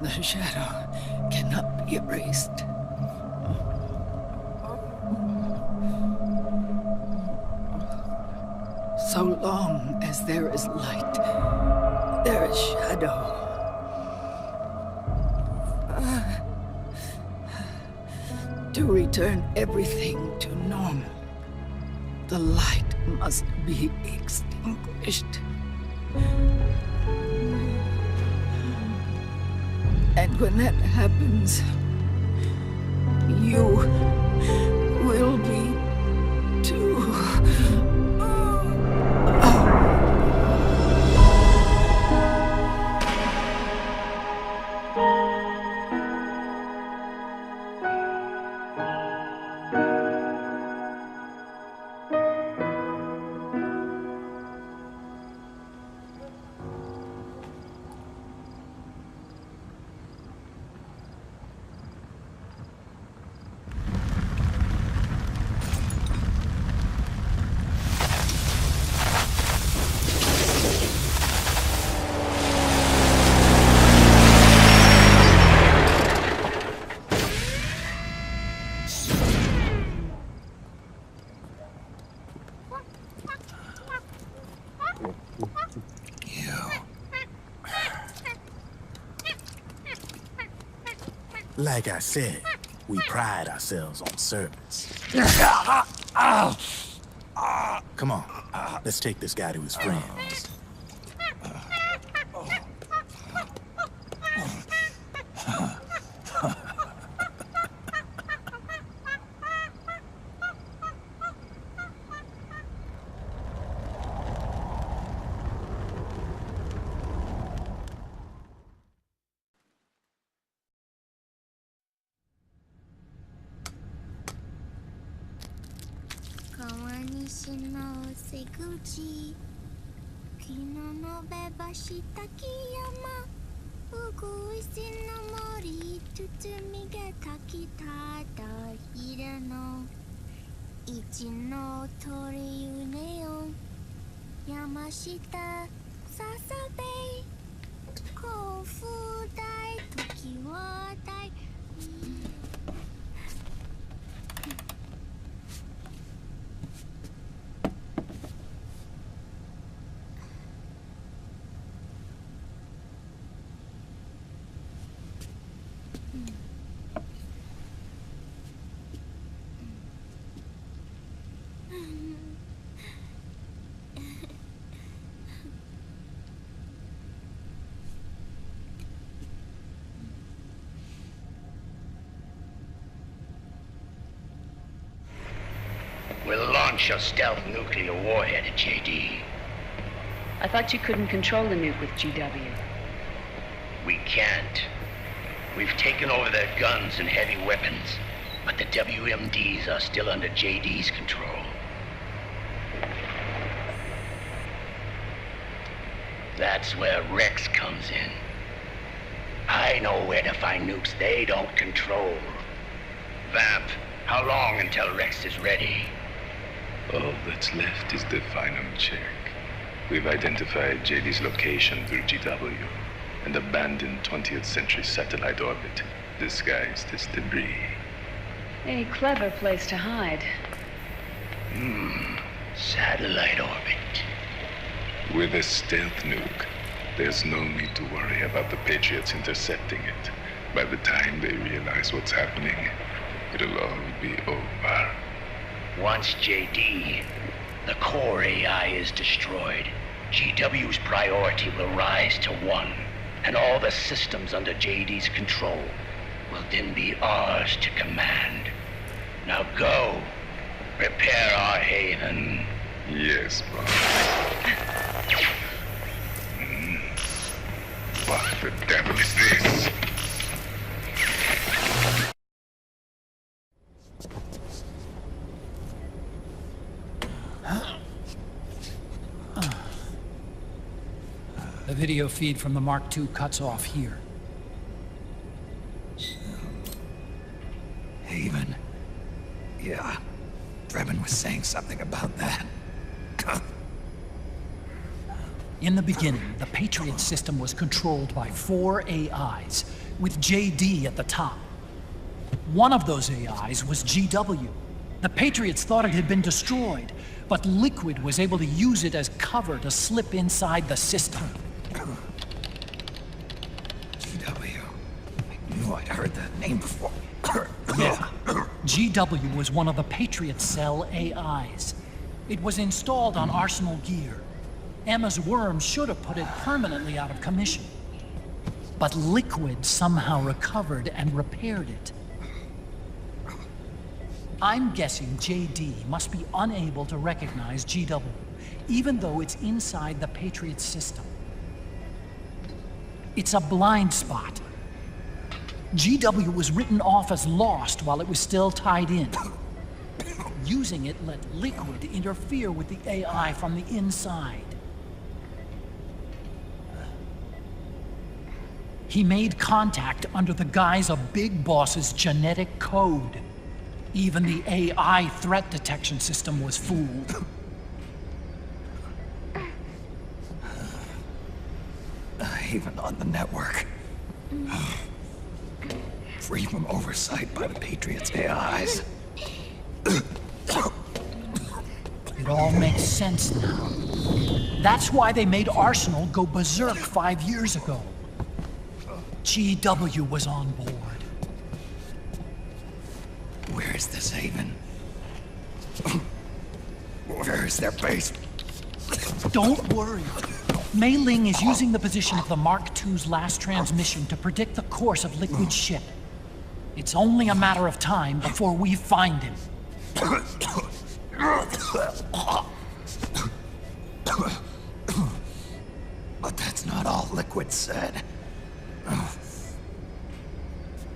the shadow cannot be erased. So long as there is light, there is shadow. To return everything to normal, the light must be extinguished. And when that happens, you will be too. Like I said, we pride ourselves on service. Come on, let's take this guy to his friends. We'll launch a stealth nuclear warhead at JD. I thought you couldn't control the nuke with GW. We can't. We've taken over their guns and heavy weapons, but the WMDs are still under JD's control. That's where Rex comes in. I know where to find nukes they don't control. Vamp, how long until Rex is ready? All that's left is the final check. We've identified JD's location through GW, an abandoned 20th century satellite orbit disguised as debris. A clever place to hide. Satellite orbit. With a stealth nuke, there's no need to worry about the Patriots intercepting it. By the time they realize what's happening, it'll all be over. Once JD, the core AI is destroyed, GW's priority will rise to 1, and all the systems under JD's control will then be ours to command. Now go, prepare our haven. Yes, boss. What the devil is this? The video feed from the Mark II cuts off here. Haven. Yeah. Drebin was saying something about that. In the beginning, the Patriot system was controlled by 4 AIs, with JD at the top. One of those AIs was GW. The Patriots thought it had been destroyed, but Liquid was able to use it as cover to slip inside the system. GW. I knew I'd heard that name before. Yeah. GW was one of the Patriot Cell AIs. It was installed on Arsenal gear. Emma's worm should have put it permanently out of commission. But Liquid somehow recovered and repaired it. I'm guessing JD must be unable to recognize GW, even though it's inside the Patriot system. It's a blind spot. GW was written off as lost while it was still tied in. Using it let Liquid interfere with the AI from the inside. He made contact under the guise of Big Boss's genetic code. Even the AI threat detection system was fooled. Even on the network. Free from oversight by the Patriots' AIs. It all makes sense now. That's why they made Arsenal go berserk 5 years ago. GW was on board. Where is this Haven? Where is their base? Don't worry. Mei Ling is using the position of the Mark II's last transmission to predict the course of Liquid's ship. It's only a matter of time before we find him. But that's not all Liquid said.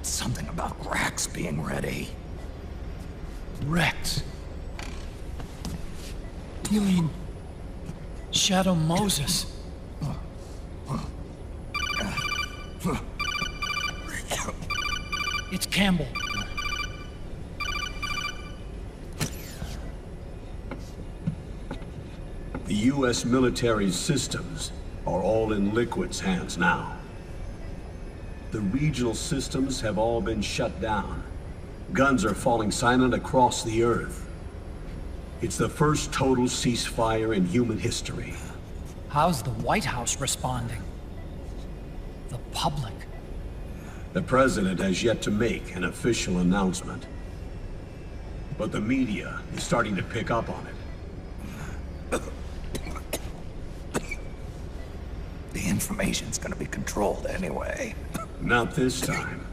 Something about Rex being ready. Rex? You mean Shadow Moses? It's Campbell. The U.S. military's systems are all in Liquid's hands now. The regional systems have all been shut down. Guns are falling silent across the Earth. It's the first total ceasefire in human history. How's the White House responding? The public? The president has yet to make an official announcement. But the media is starting to pick up on it. The information's gonna be controlled anyway. Not this time.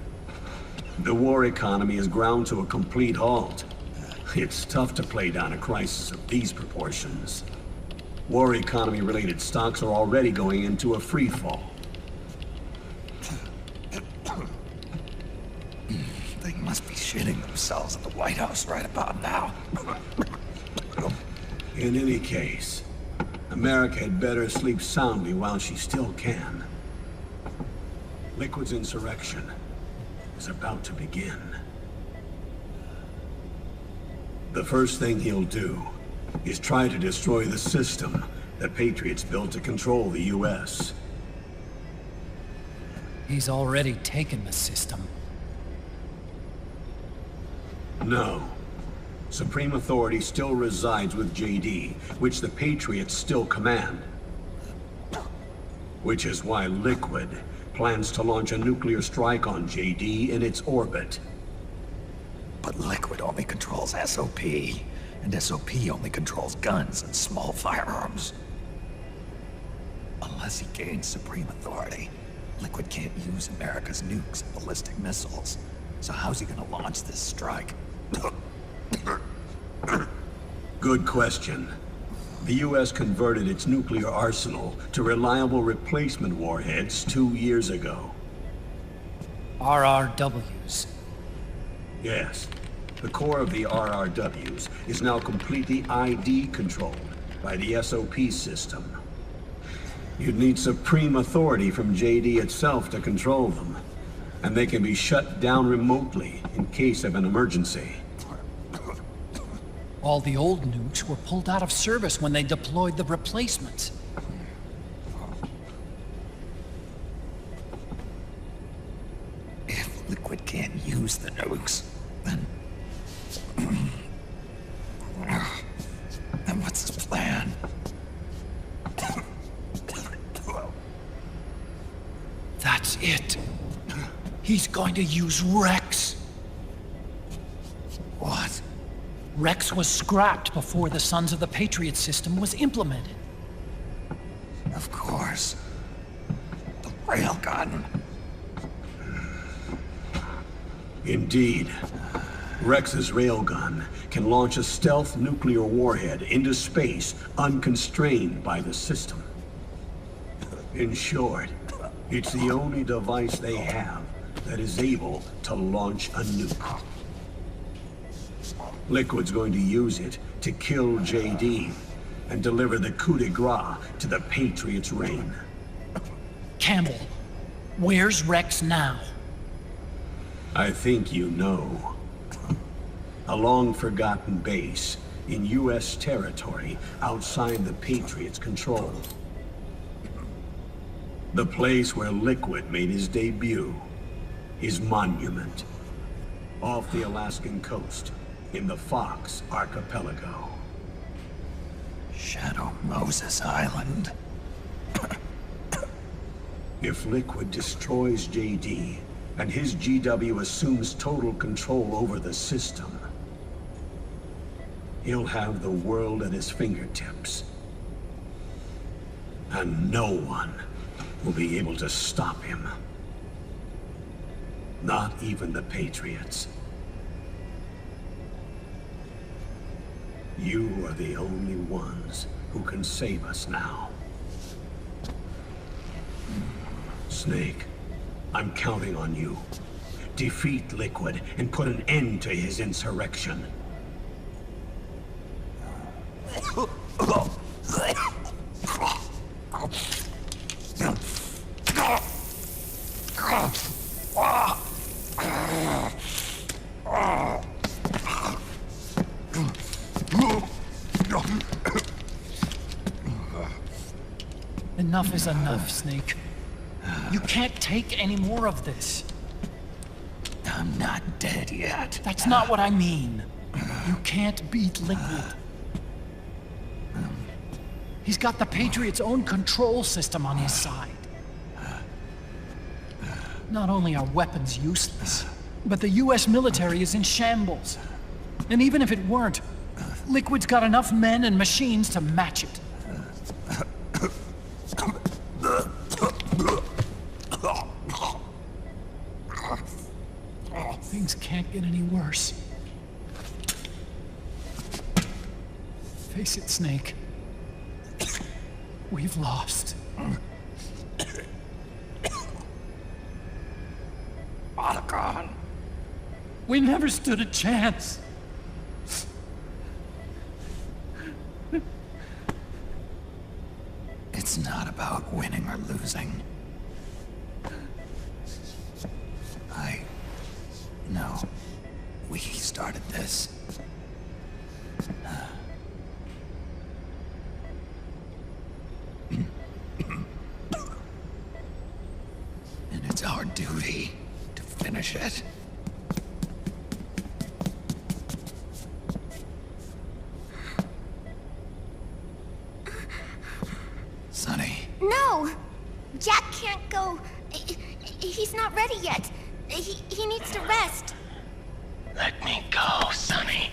The war economy is ground to a complete halt. It's tough to play down a crisis of these proportions. War economy-related stocks are already going into a free fall. They must be shitting themselves at the White House right about now. In any case, America had better sleep soundly while she still can. Liquid's insurrection is about to begin. The first thing he'll do is try to destroy the system the Patriots built to control the U.S. He's already taken the system. No. Supreme authority still resides with JD, which the Patriots still command. Which is why Liquid plans to launch a nuclear strike on JD in its orbit. But Liquid only controls SOP, and SOP only controls guns and small firearms. Unless he gains supreme authority, Liquid can't use America's nukes and ballistic missiles. So how's he gonna launch this strike? Good question. The U.S. converted its nuclear arsenal to reliable replacement warheads 2 years ago. RRWs. Yes. The core of the RRWs is now completely ID controlled by the SOP system. You'd need supreme authority from JD itself to control them. And they can be shut down remotely in case of an emergency. All the old nukes were pulled out of service when they deployed the replacements. If Liquid can't use the nukes, then what's his plan? That's it. He's going to use Rex. What? Rex was scrapped before the Sons of the Patriots system was implemented. Of course. The railgun. Indeed. Rex's railgun can launch a stealth nuclear warhead into space unconstrained by the system. In short, it's the only device they have that is able to launch a nuke. Liquid's going to use it to kill JD and deliver the coup de grace to the Patriots' reign. Campbell, where's Rex now? I think you know. A long-forgotten base in U.S. territory outside the Patriots' control. The place where Liquid made his debut. His monument. Off the Alaskan coast, in the Fox Archipelago. Shadow Moses Island. If Liquid destroys JD, and his GW assumes total control over the system, he'll have the world at his fingertips. And no one will be able to stop him. Not even the Patriots. You are the only ones who can save us now. Snake, I'm counting on you. Defeat Liquid and put an end to his insurrection. Enough is enough, Snake. You can't take any more of this. I'm not dead yet. That's not what I mean. You can't beat Liquid. He's got the Patriots' own control system on his side. Not only are weapons useless, but the US military is in shambles. And even if it weren't, Liquid's got enough men and machines to match it. Things can't get any worse. Face it, Snake. We've lost. Otocon. We never stood a chance. It's not about winning or losing. No. We started this. And it's our duty to finish it. Sonny. No! Jack can't go. He's not ready yet. He needs to rest. Let me go, Sonny.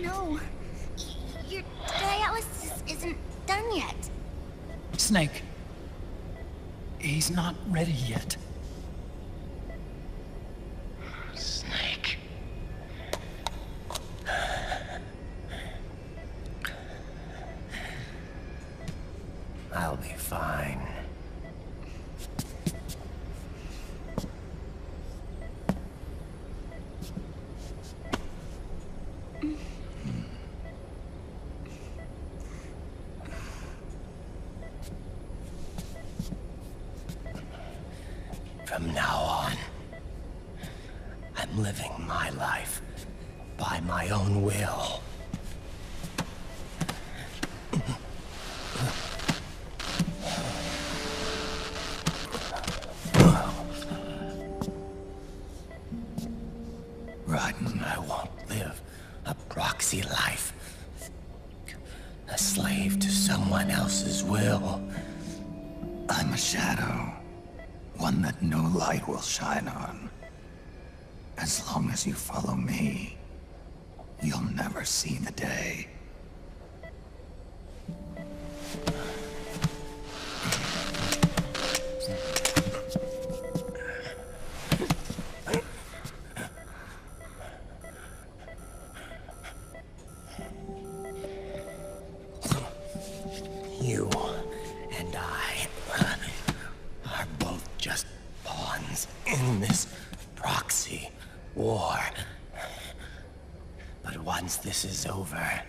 No. Your dialysis isn't done yet. Snake. He's not ready yet. Snake. I'll be fine. From now on, I'm living my life by my own will. Raiden, I won't live a proxy life. A slave to someone else's will. I'm a shadow. One that no light will shine on. As long as you follow me, you'll never see the day. You and I are both just pawns in this proxy war. But once this is over,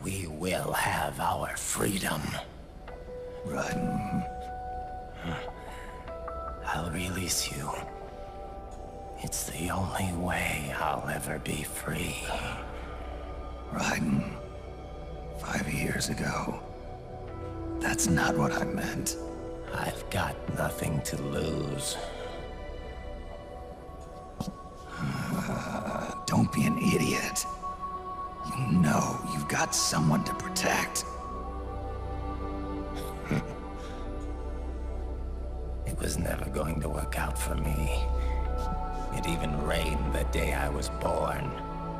we will have our freedom. Raiden. I'll release you. It's the only way I'll ever be free. Raiden. 5 years ago. That's not what I meant. I've got nothing to lose. Don't be an idiot. You know you've got someone to protect. It was never going to work out for me. It even rained the day I was born.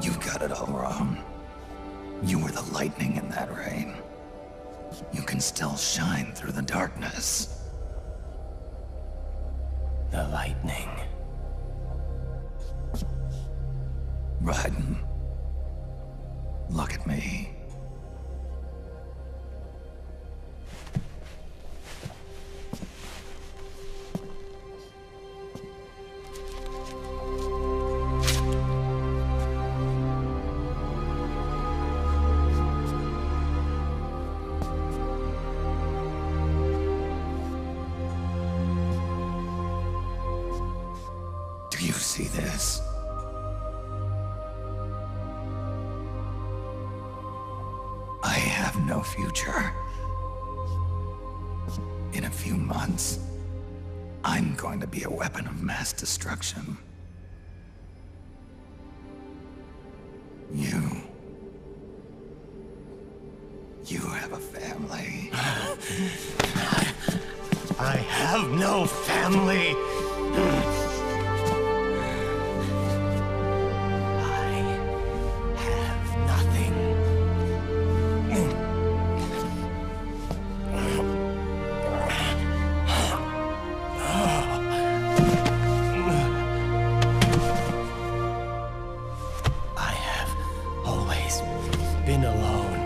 You've got it all wrong. You were the lightning in that rain. You can still shine through the darkness. The lightning. Raiden, look at me. Do you see this? I have no future. In a few months, I'm going to be a weapon of mass destruction. You have a family. I have no family. Been alone.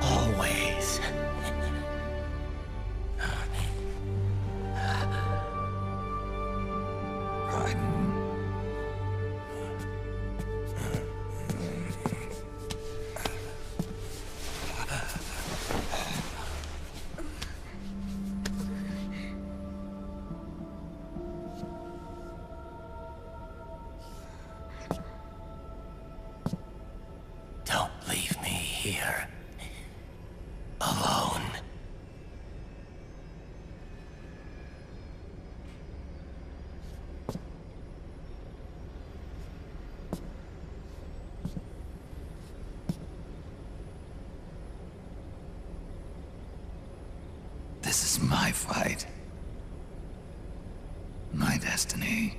Always. Don't leave me here. Alone. This is my fight. My destiny.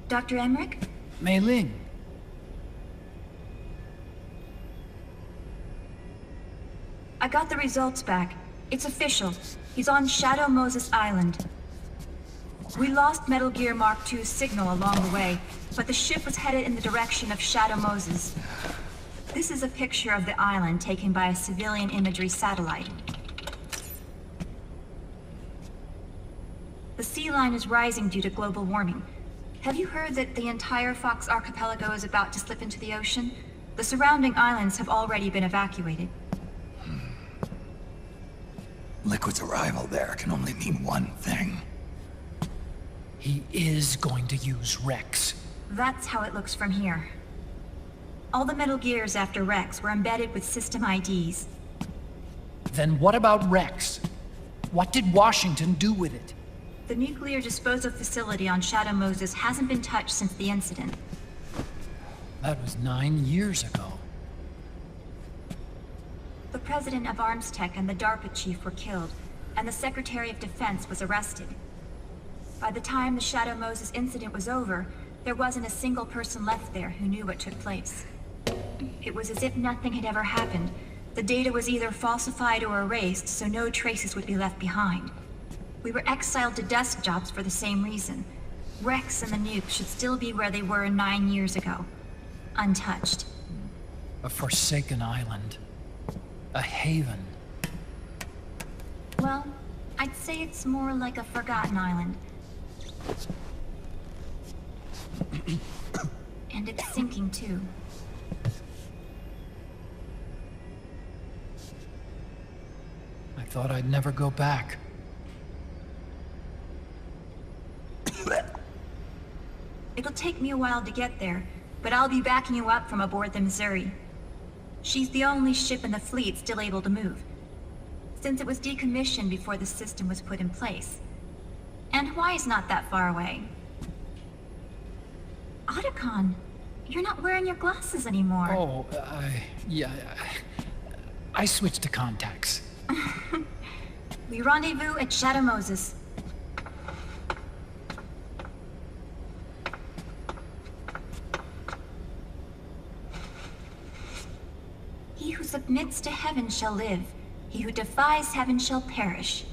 Dr. Emmerich? Mei Ling. I got the results back. It's official. He's on Shadow Moses Island. We lost Metal Gear Mark II's signal along the way, but the ship was headed in the direction of Shadow Moses. This is a picture of the island taken by a civilian imagery satellite. The sea line is rising due to global warming. Have you heard that the entire Fox archipelago is about to slip into the ocean? The surrounding islands have already been evacuated. Liquid's arrival there can only mean one thing. He is going to use Rex. That's how it looks from here. All the Metal Gears after Rex were embedded with system IDs. Then what about Rex? What did Washington do with it? The nuclear disposal facility on Shadow Moses hasn't been touched since the incident. That was 9 years ago. The president of Armstech and the DARPA chief were killed, and the Secretary of Defense was arrested. By the time the Shadow Moses incident was over, there wasn't a single person left there who knew what took place. It was as if nothing had ever happened. The data was either falsified or erased, so no traces would be left behind. We were exiled to desk jobs for the same reason. Rex and the nuke should still be where they were 9 years ago. Untouched. A forsaken island. A haven. Well, I'd say it's more like a forgotten island. And it's sinking too. I thought I'd never go back. It'll take me a while to get there, but I'll be backing you up from aboard the Missouri. She's the only ship in the fleet still able to move, since it was decommissioned before the system was put in place. And Hawaii's not that far away. Otocon, you're not wearing your glasses anymore. Oh, yeah, I switched to contacts. We rendezvous at Shadow Moses. He who submits to heaven shall live. He who defies heaven shall perish.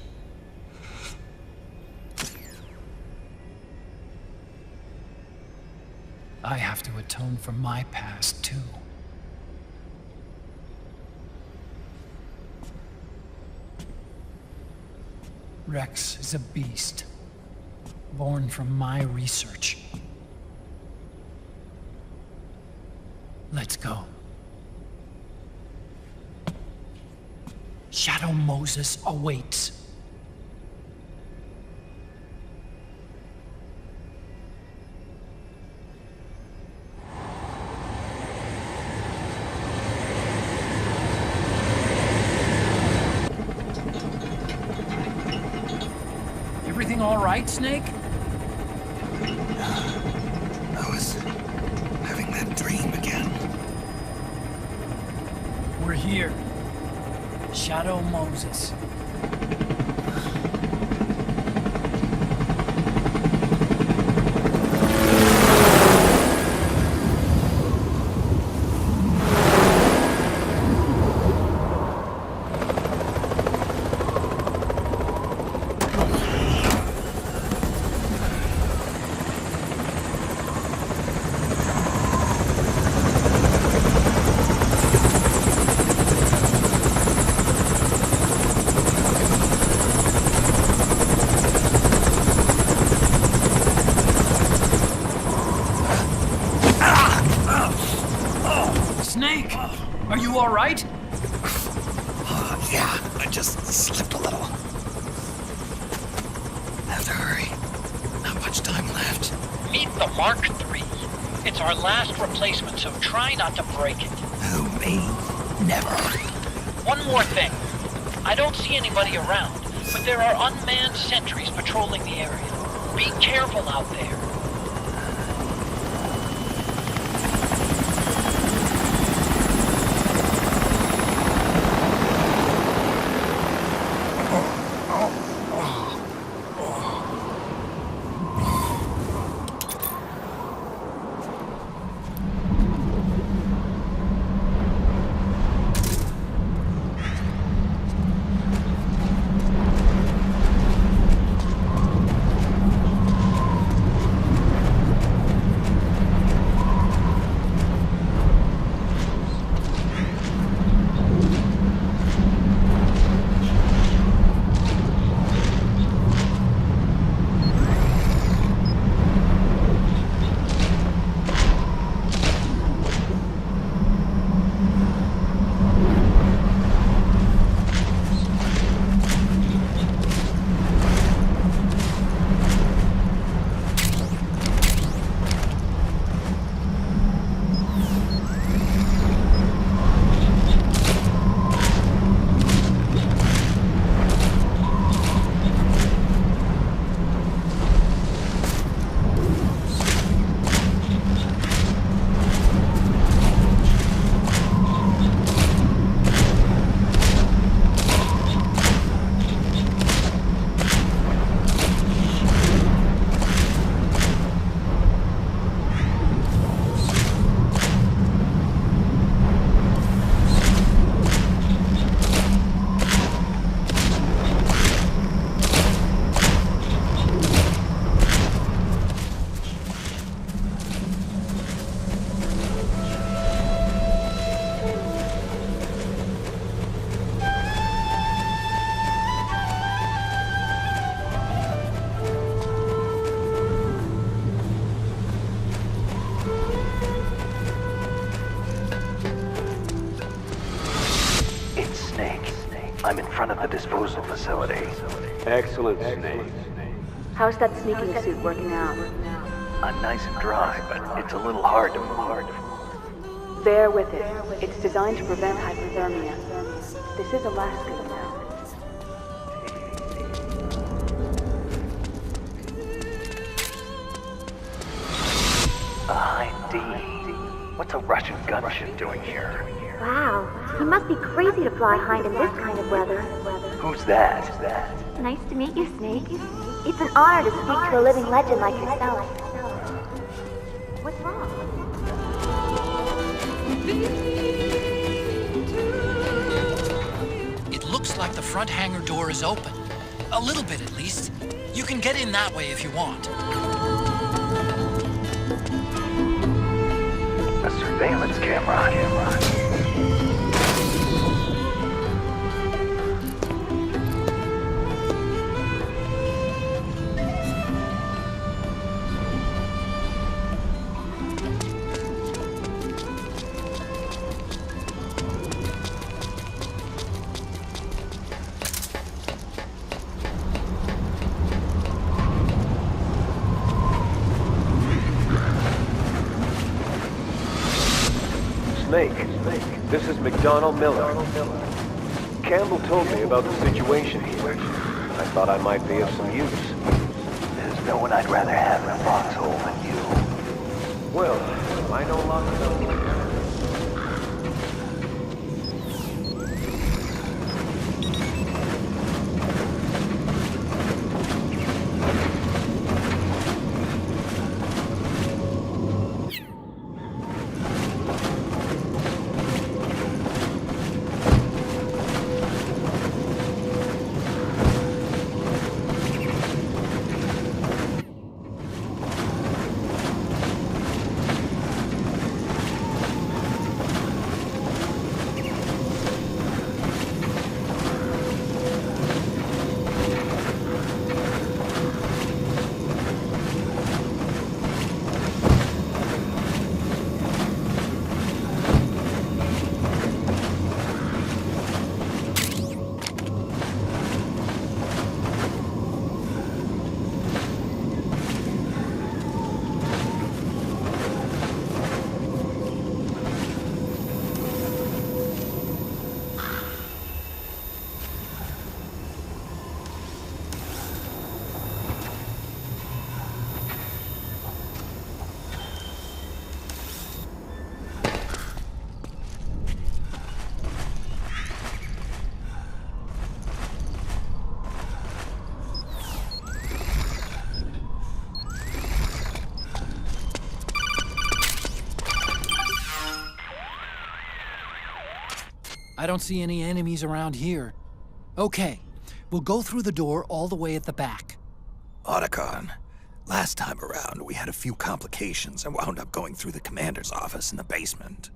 I have to atone for my past, too. Rex is a beast, born from my research. Let's go. Shadow Moses awaits. Everything all right, Snake? I was having that dream again. We're here. Shadow Moses. Snake! Are you all right? Yeah, I just slipped a little. Have to hurry. Not much time left. Meet the Mark III. It's our last replacement, so try not to break it. Who, me? Never. One more thing. I don't see anybody around, but there are unmanned sentries patrolling the area. Be careful out there. disposal facility. Excellent, Snake. How's that sneaking suit working out? I'm nice and dry, but it's a little hard to move. Bear with it. It's designed to prevent hypothermia. This is Alaska, you know. A high D. What's a Russian gunship doing here? Wow, he must be crazy to fly Hind in this kind of weather. Who's that? Nice to meet you, Snake. It's an honor to speak to a living legend like yourself. What's wrong? It looks like the front hangar door is open. A little bit, at least. You can get in that way if you want. A surveillance camera. Snake, this is McDonald Miller. Campbell told me about the situation here. I thought I might be of some use. There's no one I'd rather have in a foxhole than you. Well, I no longer know. I don't see any enemies around here. Okay, we'll go through the door all the way at the back. Otocon, last time around we had a few complications and wound up going through the commander's office in the basement.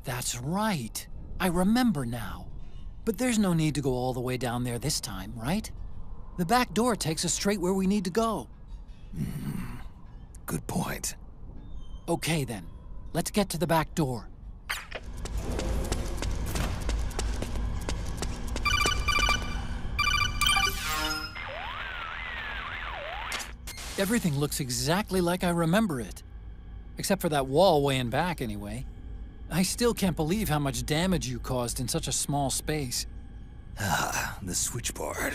That's right. I remember now. But there's no need to go all the way down there this time, right? The back door takes us straight where we need to go. Good point. Okay then, let's get to the back door. Everything looks exactly like I remember it. Except for that wall way in back, anyway. I still can't believe how much damage you caused in such a small space. Ah, the switchboard.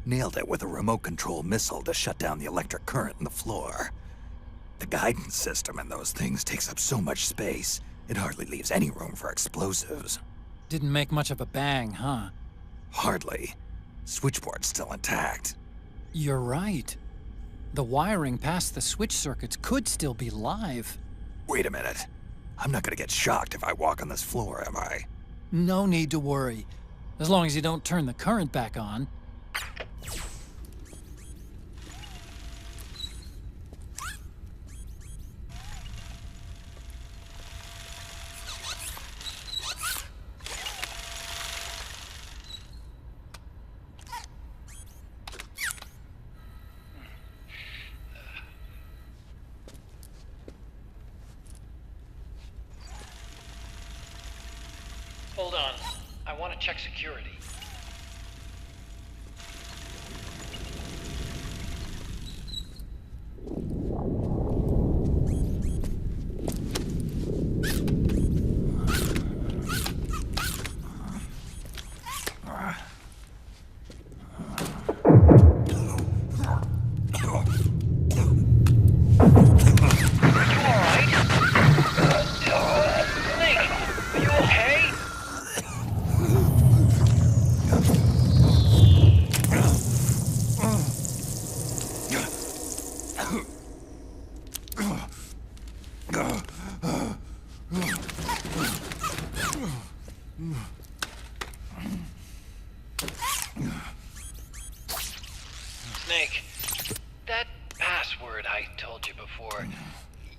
Nailed it with a remote control missile to shut down the electric current in the floor. The guidance system in those things takes up so much space, it hardly leaves any room for explosives. Didn't make much of a bang, huh? Hardly. Switchboard's still intact. You're right. The wiring past the switch circuits could still be live. Wait a minute. I'm not gonna get shocked if I walk on this floor, am I? No need to worry. As long as you don't turn the current back on. Hold on. I want to check security. Snake, that password I told you before,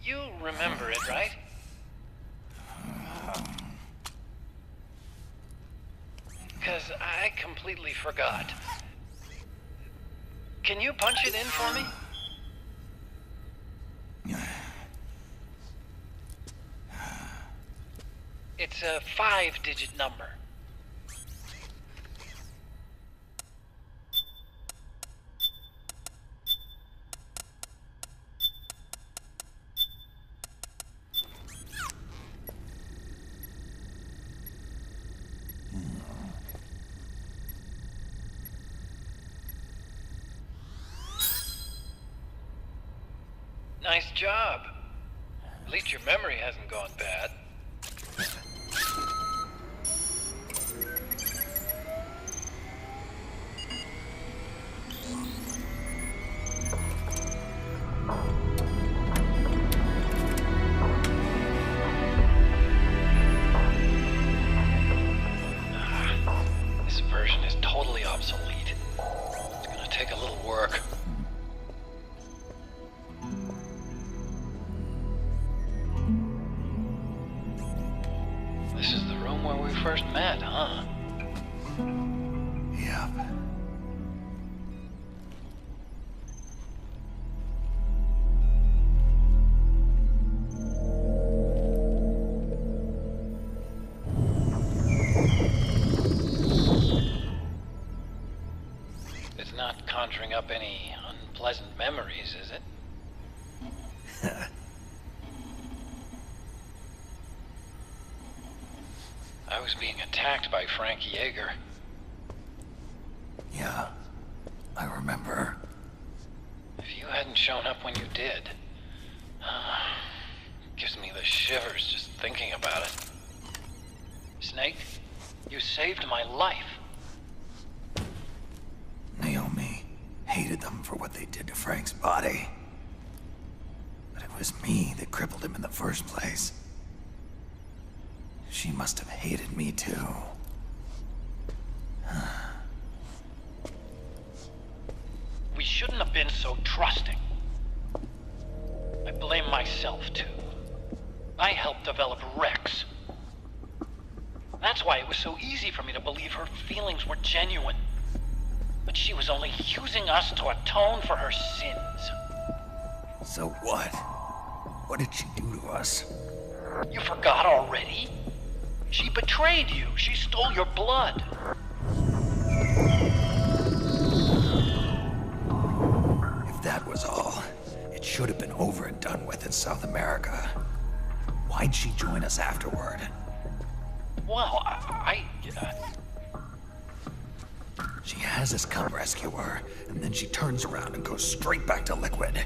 you remember it, right? Because I completely forgot. Can you punch it in for me? It's a 5-digit number. Nice job. At least your memory hasn't gone bad. This version is totally obsolete. It's gonna take a little work. This is the room where we first met, huh? Yep. It's not conjuring up any unpleasant memories, is it? I was being attacked by Frank Yeager. Yeah, I remember. If you hadn't shown up when you did, gives me the shivers just thinking about it. Snake, you saved my life. Naomi hated them for what they did to Frank's body. But it was me that crippled him in the first place. She must have hated me too. We shouldn't have been so trusting. I blame myself too. I helped develop Rex. That's why it was so easy for me to believe her feelings were genuine. But she was only using us to atone for her sins. So what? What did she do to us? You forgot already? She betrayed you. She stole your blood. If that was all, it should have been over and done with in South America. Why'd she join us afterward? Well, She has us come rescue her, and then she turns around and goes straight back to Liquid.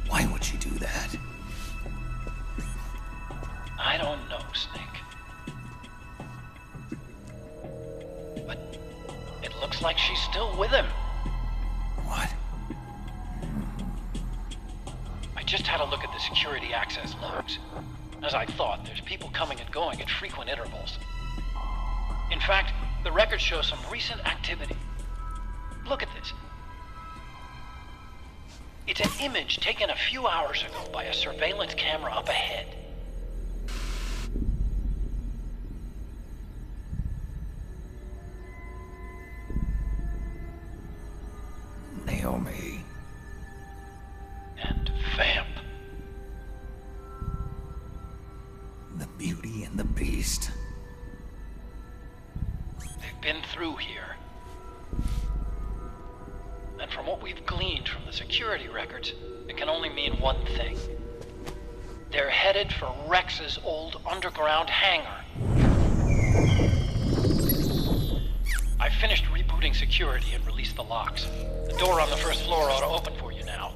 Why would she do that? I don't know, Snake. But it looks like she's still with him. What? I just had a look at the security access logs. As I thought, there's people coming and going at frequent intervals. In fact, the record shows some recent activity. Look at this. It's an image taken a few hours ago by a surveillance camera up ahead. Naomi. And Vamp. The Beauty and the Beast. They've been through here. And from what we've gleaned from the security records, it can only mean one thing. They're headed for Rex's old underground hangar. I finished rebooting security and released the locks. The door on the first floor ought to open for you now.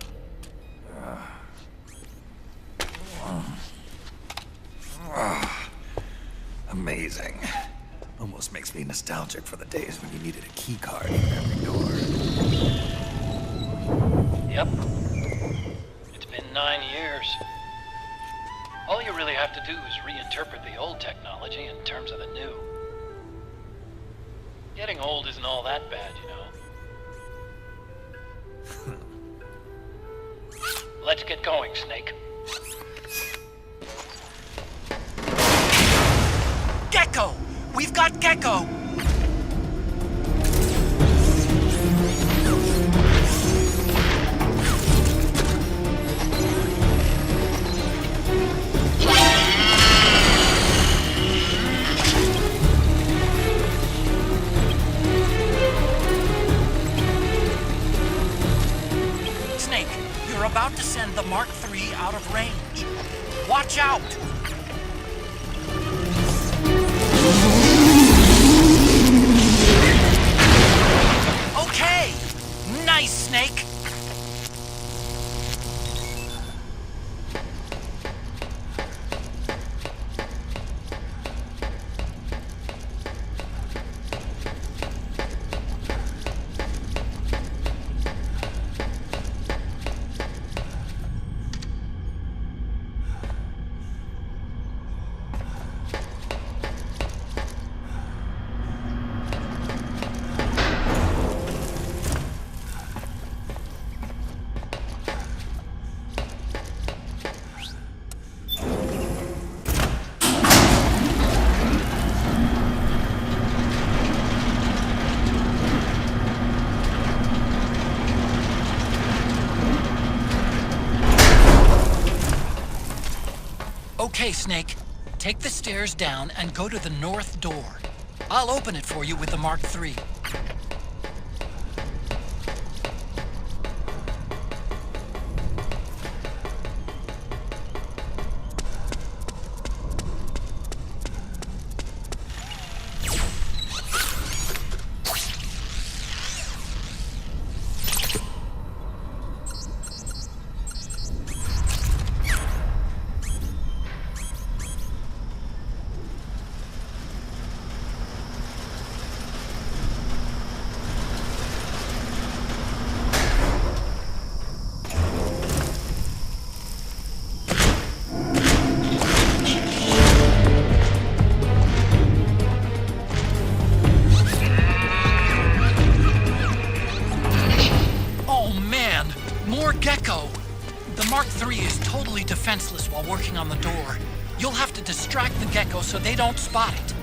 Amazing. Almost makes me nostalgic for the days when you needed a key card for every door. Yep. It's been 9 years. All you really have to do is reinterpret the old technology in terms of the new. Getting old isn't all that bad, you know. Let's get going, Snake. Gecko! We've got Gecko! Snake, you're about to send the Mark III out of range. Watch out! Okay! Nice, Snake! Okay, Snake. Take the stairs down and go to the north door. I'll open it for you with the Mark III. Gecko! The Mark III is totally defenseless while working on the door. You'll have to distract the Gecko so they don't spot it.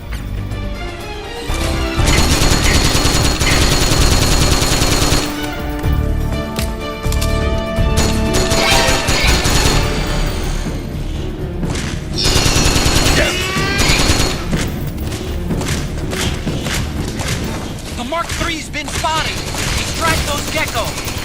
The Mark III's been spotted! Distract those Geckos!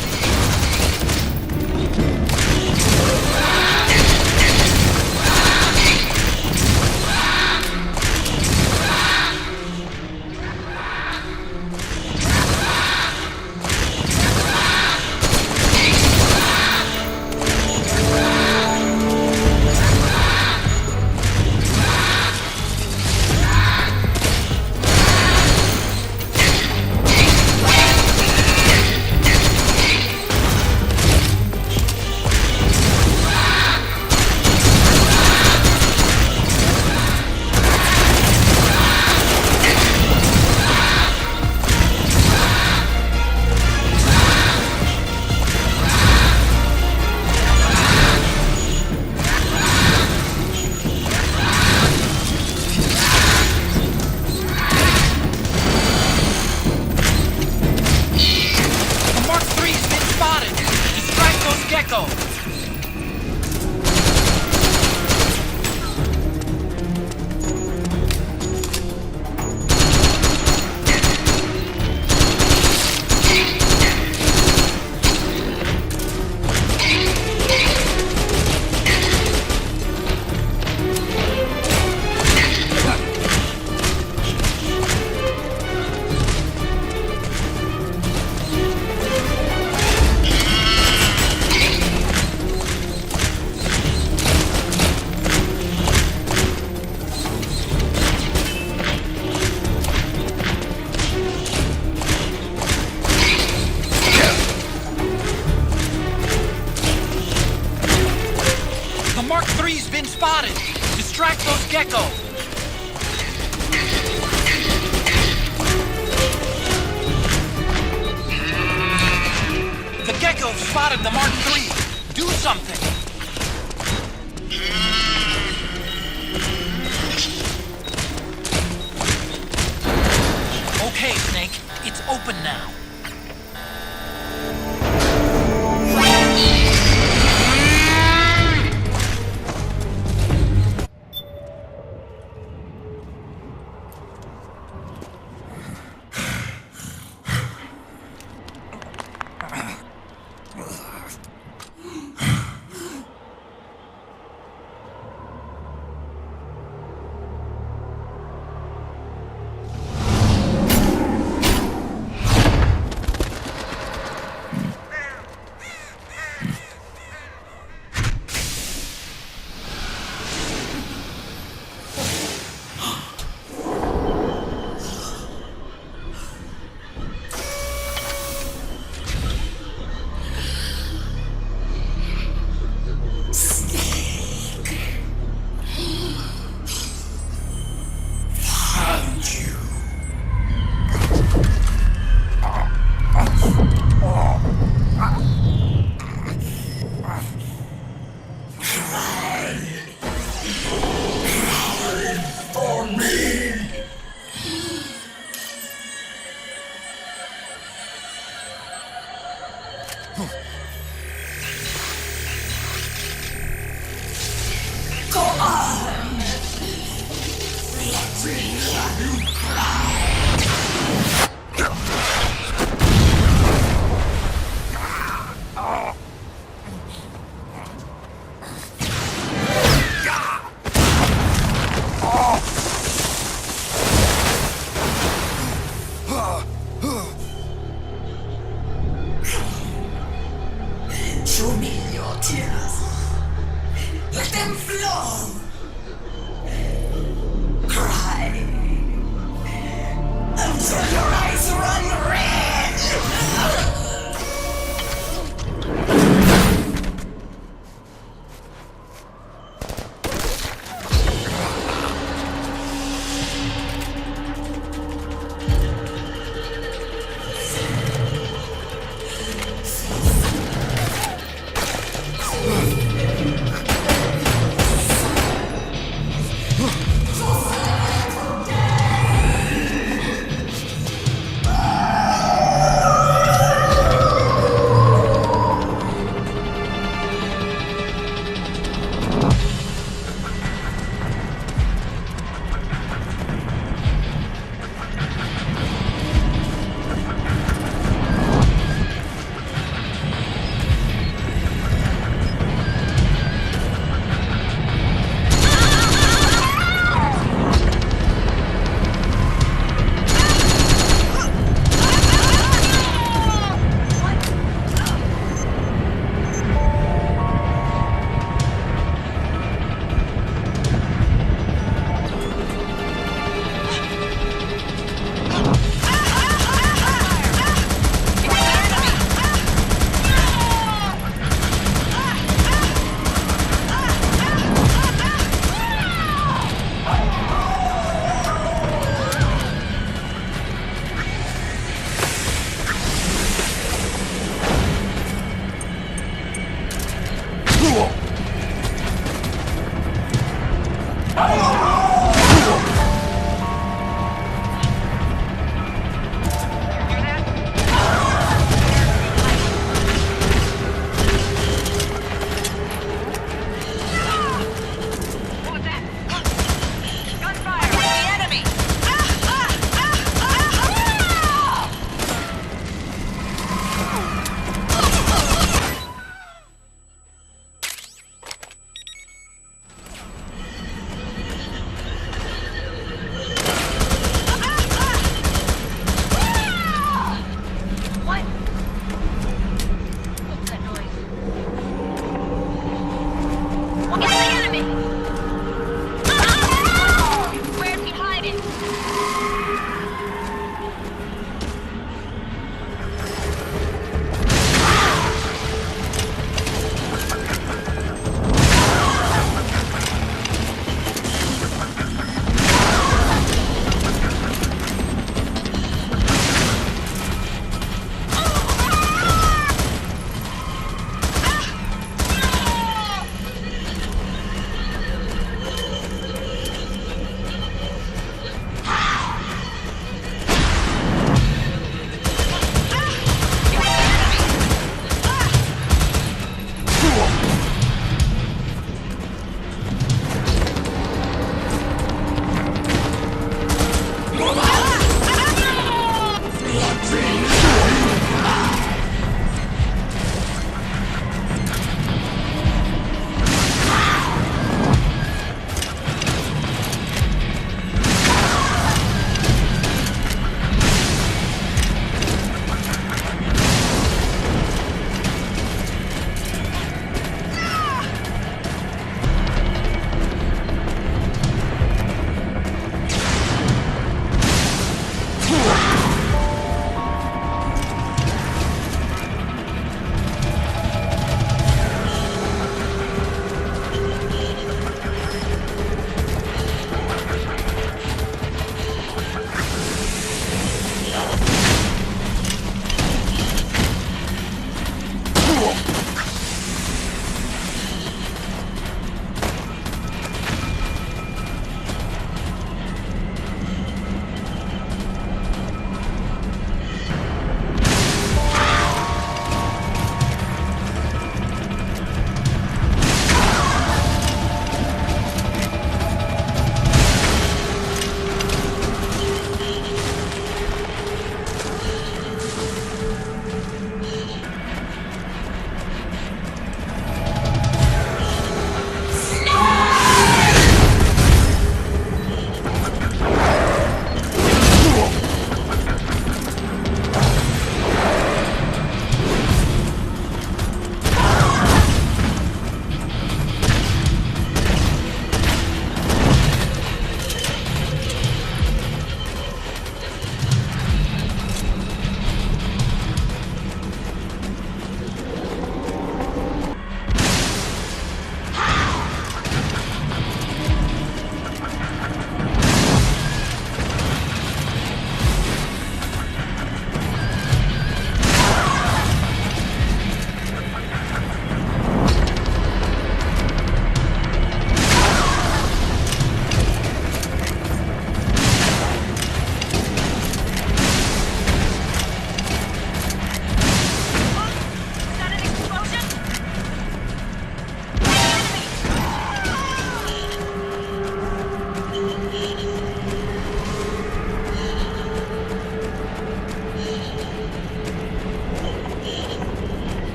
Distract those Geckos! The Geckos spotted the Mark III! Do something! Okay, Snake. It's open now. Show me your tears. Let them flow. Cry until your eyes run red.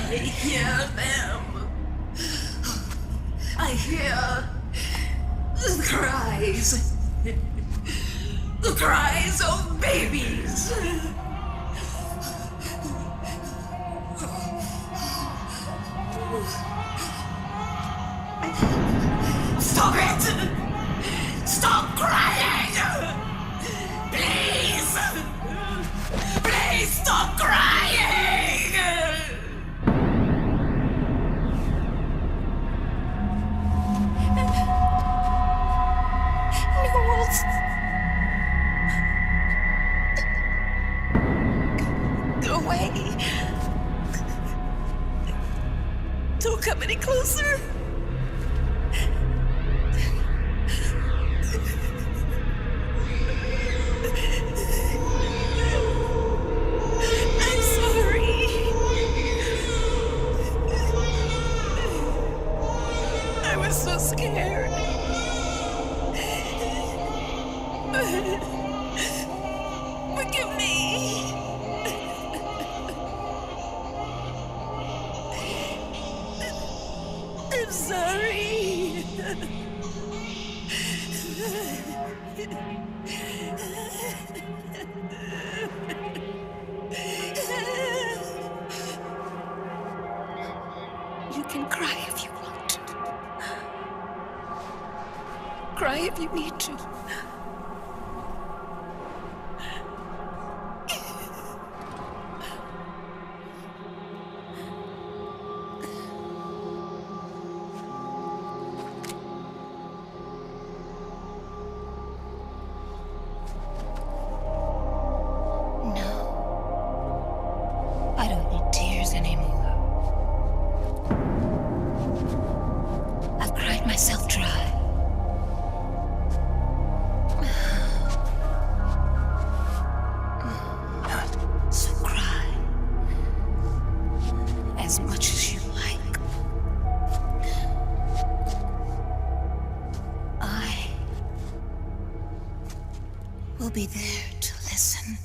I hear them. I hear the cries. The cries of babies. Stop it! Stop crying! Please! Please stop crying! Go away. Don't come any closer. I'm sorry. I was so scared. Forgive me. I'm sorry. You can cry if you want. Cry if you need to. I don't need tears anymore. I've cried myself dry. So cry as much as you like. I will be there to listen.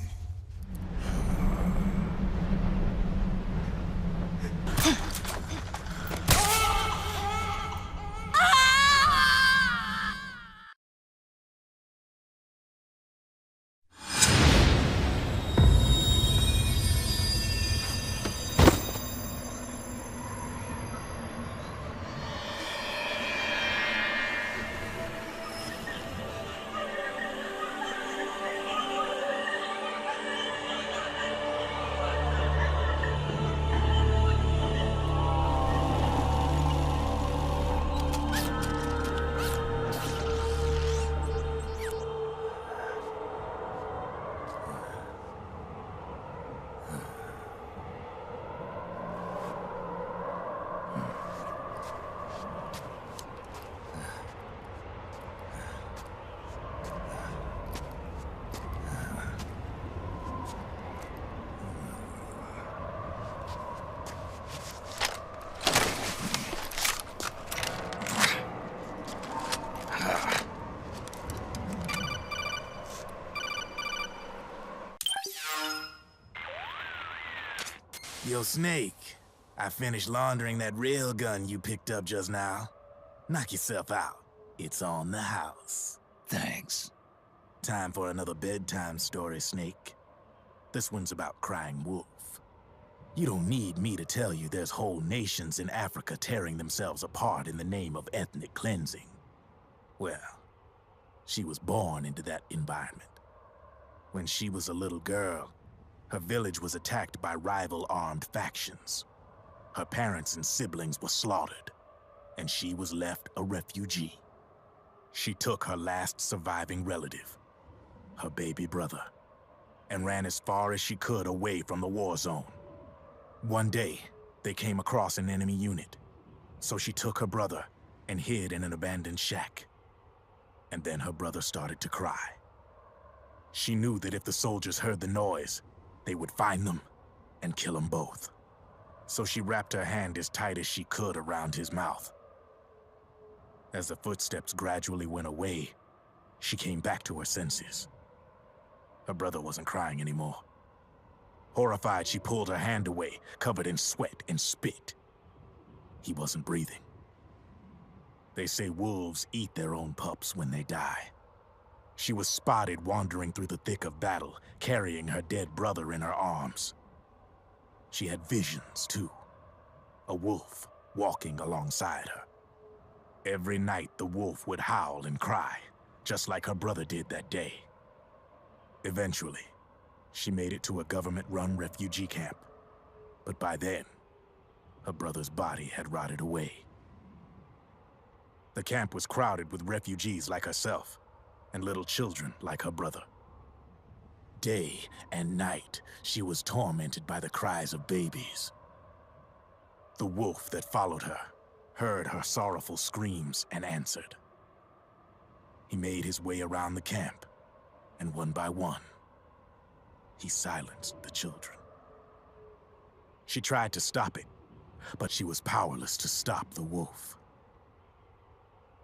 Yo, Snake, I finished laundering that railgun you picked up just now. Knock yourself out. It's on the house. Thanks. Time for another bedtime story, Snake. This one's about crying wolf. You don't need me to tell you there's whole nations in Africa tearing themselves apart in the name of ethnic cleansing. Well, she was born into that environment. When she was a little girl, her village was attacked by rival armed factions. Her parents and siblings were slaughtered, and she was left a refugee. She took her last surviving relative, her baby brother, and ran as far as she could away from the war zone. One day, they came across an enemy unit, so she took her brother and hid in an abandoned shack. And then her brother started to cry. She knew that if the soldiers heard the noise, they would find them and kill them both. So she wrapped her hand as tight as she could around his mouth. As the footsteps gradually went away, she came back to her senses. Her brother wasn't crying anymore. Horrified, she pulled her hand away, covered in sweat and spit. He wasn't breathing. They say wolves eat their own pups when they die. She was spotted wandering through the thick of battle, carrying her dead brother in her arms. She had visions, too. A wolf walking alongside her. Every night, the wolf would howl and cry, just like her brother did that day. Eventually, she made it to a government-run refugee camp. But by then, her brother's body had rotted away. The camp was crowded with refugees like herself, and little children like her brother. Day and night, she was tormented by the cries of babies. The wolf that followed her heard her sorrowful screams and answered. He made his way around the camp, and one by one, he silenced the children. She tried to stop it, but she was powerless to stop the wolf.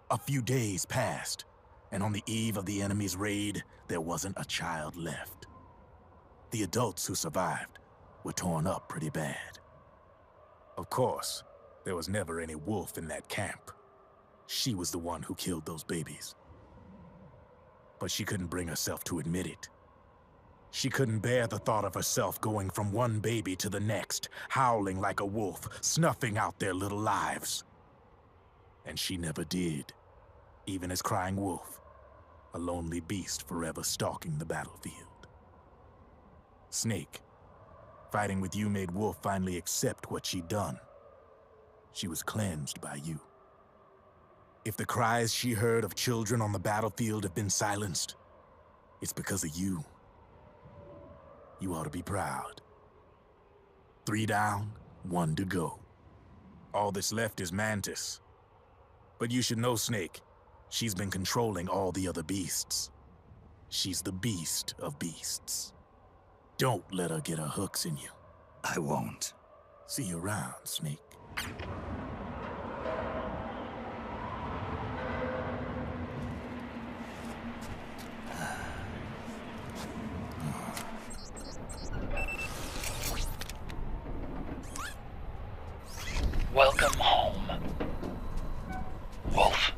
A few days passed, and on the eve of the enemy's raid, there wasn't a child left. The adults who survived were torn up pretty bad. Of course, there was never any wolf in that camp. She was the one who killed those babies. But she couldn't bring herself to admit it. She couldn't bear the thought of herself going from one baby to the next, howling like a wolf, snuffing out their little lives. And she never did, even as crying wolf, a lonely beast forever stalking the battlefield. Snake, fighting with you made Wolf finally accept what she'd done. She was cleansed by you. If the cries she heard of children on the battlefield have been silenced, it's because of you. You ought to be proud. 3 down, 1 to go. All that's left is Mantis. But you should know, Snake, she's been controlling all the other beasts. She's the beast of beasts. Don't let her get her hooks in you. I won't. See you around, Snake. Welcome home, Wolf.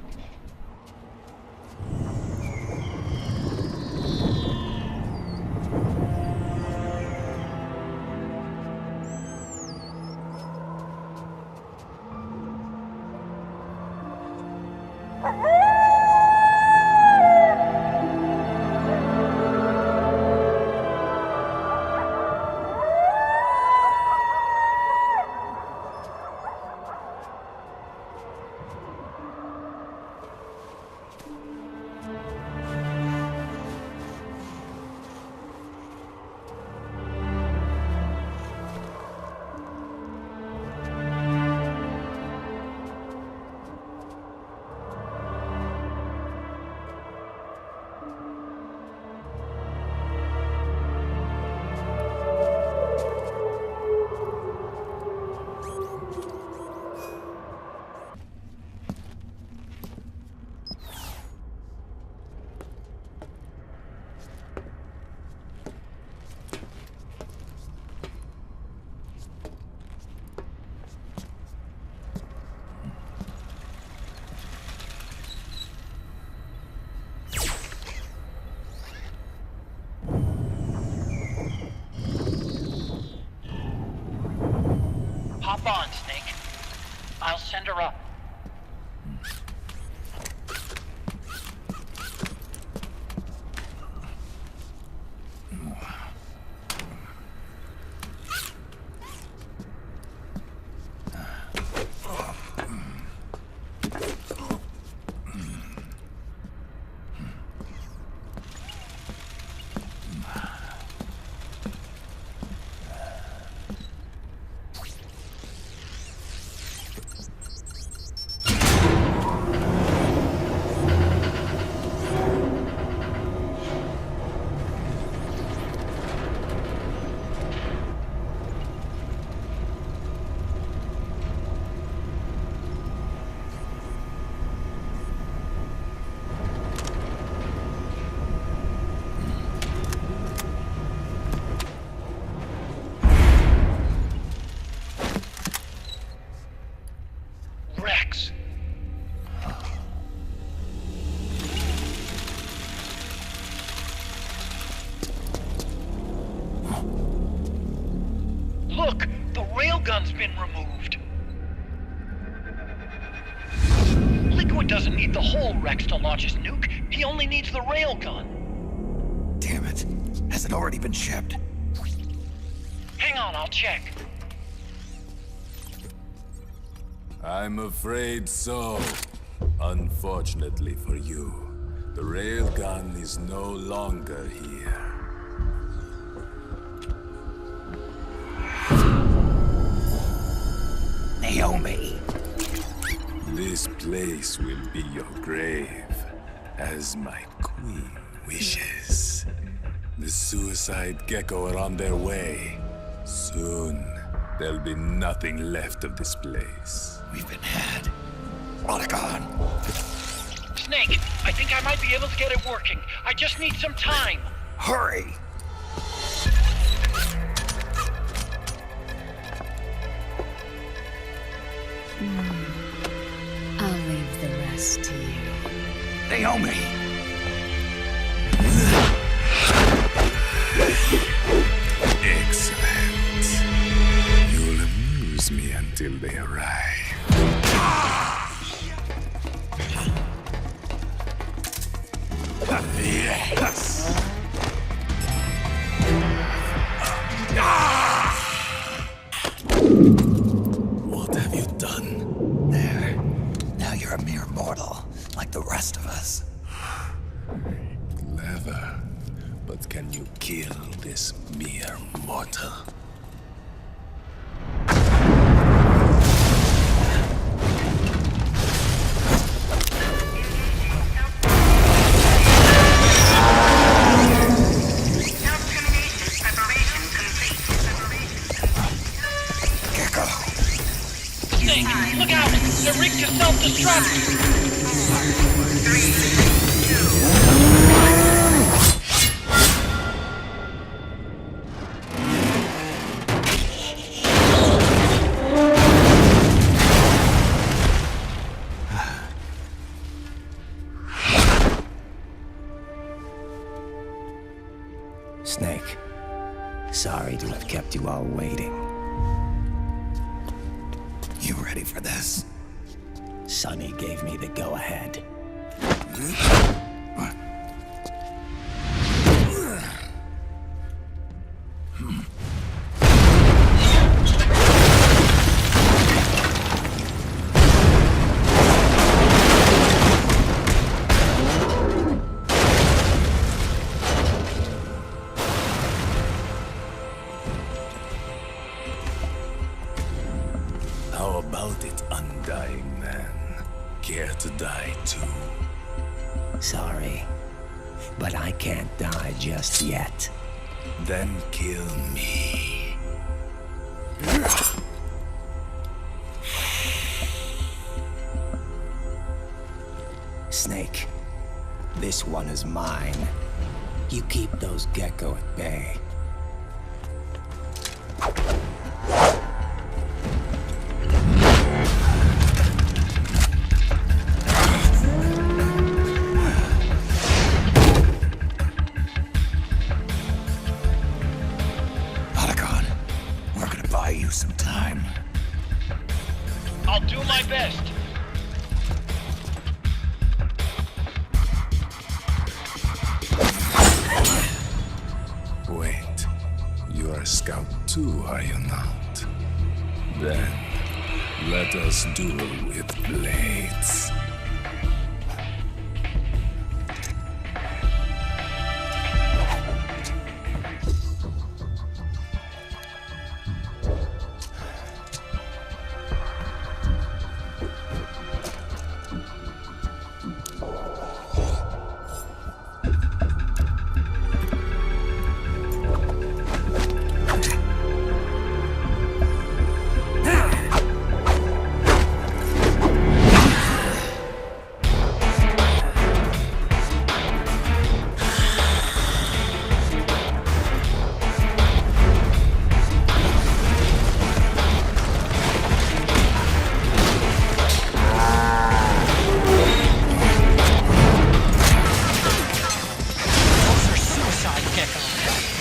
Hop on, Snake. I'll send her up. railgun's been removed. Liquid doesn't need the whole Rex to launch his nuke. He only needs the railgun. Damn it. Has it already been shipped? Hang on, I'll check. I'm afraid so. Unfortunately for you, the railgun is no longer here. Naomi! This place will be your grave, as my queen wishes. The suicide gecko are on their way. Soon, there'll be nothing left of this place. We've been had. Otacon! Snake, I think I might be able to get it working. I just need some time. Hurry! I'll leave the rest to you. Naomi! Excellent. You'll amuse me until they arrive. Yes! What have you done? There. Now you're a mere mortal, like the rest of us. Clever. But can you kill this mere mortal? Look out! They're rigged to self-destruct! Snake, sorry to have kept you all waiting. You ready for this? Sonny gave me the go-ahead. How about it, undying man? Care to die too? Sorry, but I can't die just yet. Then kill me. Snake, this one is mine. You keep those gecko at bay. Otacon, we're gonna buy you some time. I'll do my best. Wait, you are a scout too, are you not? Then, let us duel with blades.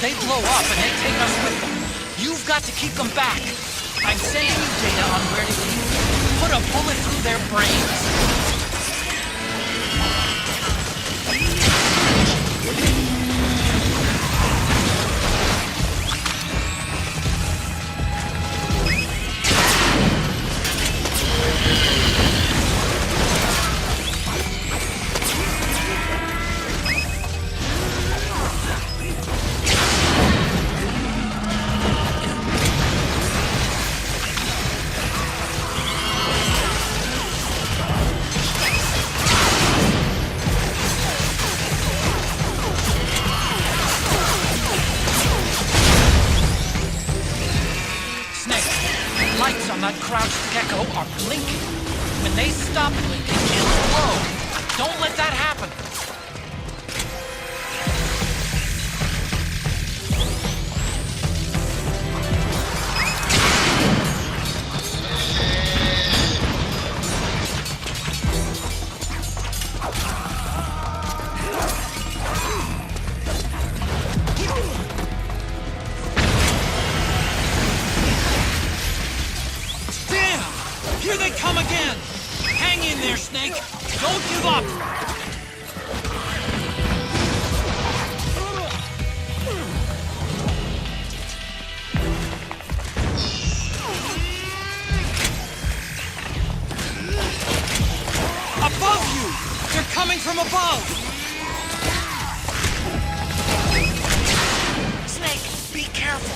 They blow up and they take us with them. You've got to keep them back. I'm sending you data on where to put a bullet through their brains. That crouched gecko are blinking. When they stop blinking, it'll blow. Don't let that happen. Here they come again! Hang in there, Snake! Don't give up! Above you! They're coming from above! Snake, be careful!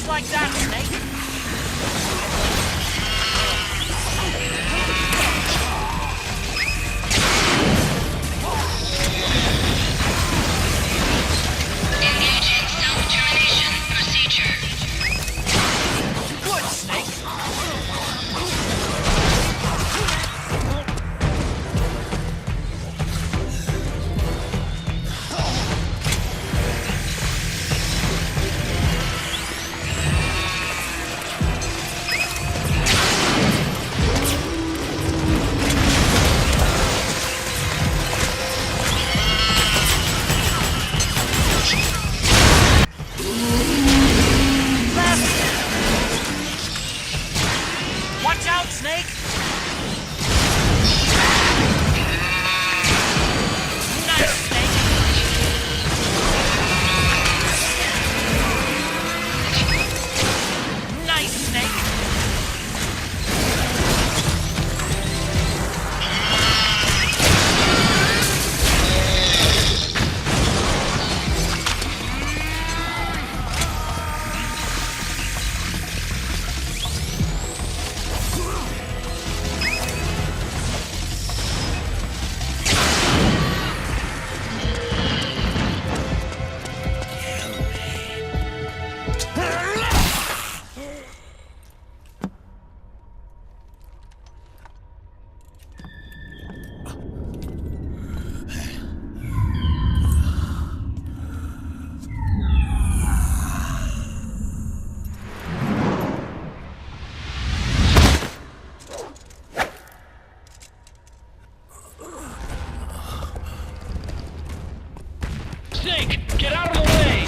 Like that, Snake. Engaging self-termination procedure. Good, Snake. Watch out, Snake! Nice, Snake! Nice, Snake! Snake, get out of the way!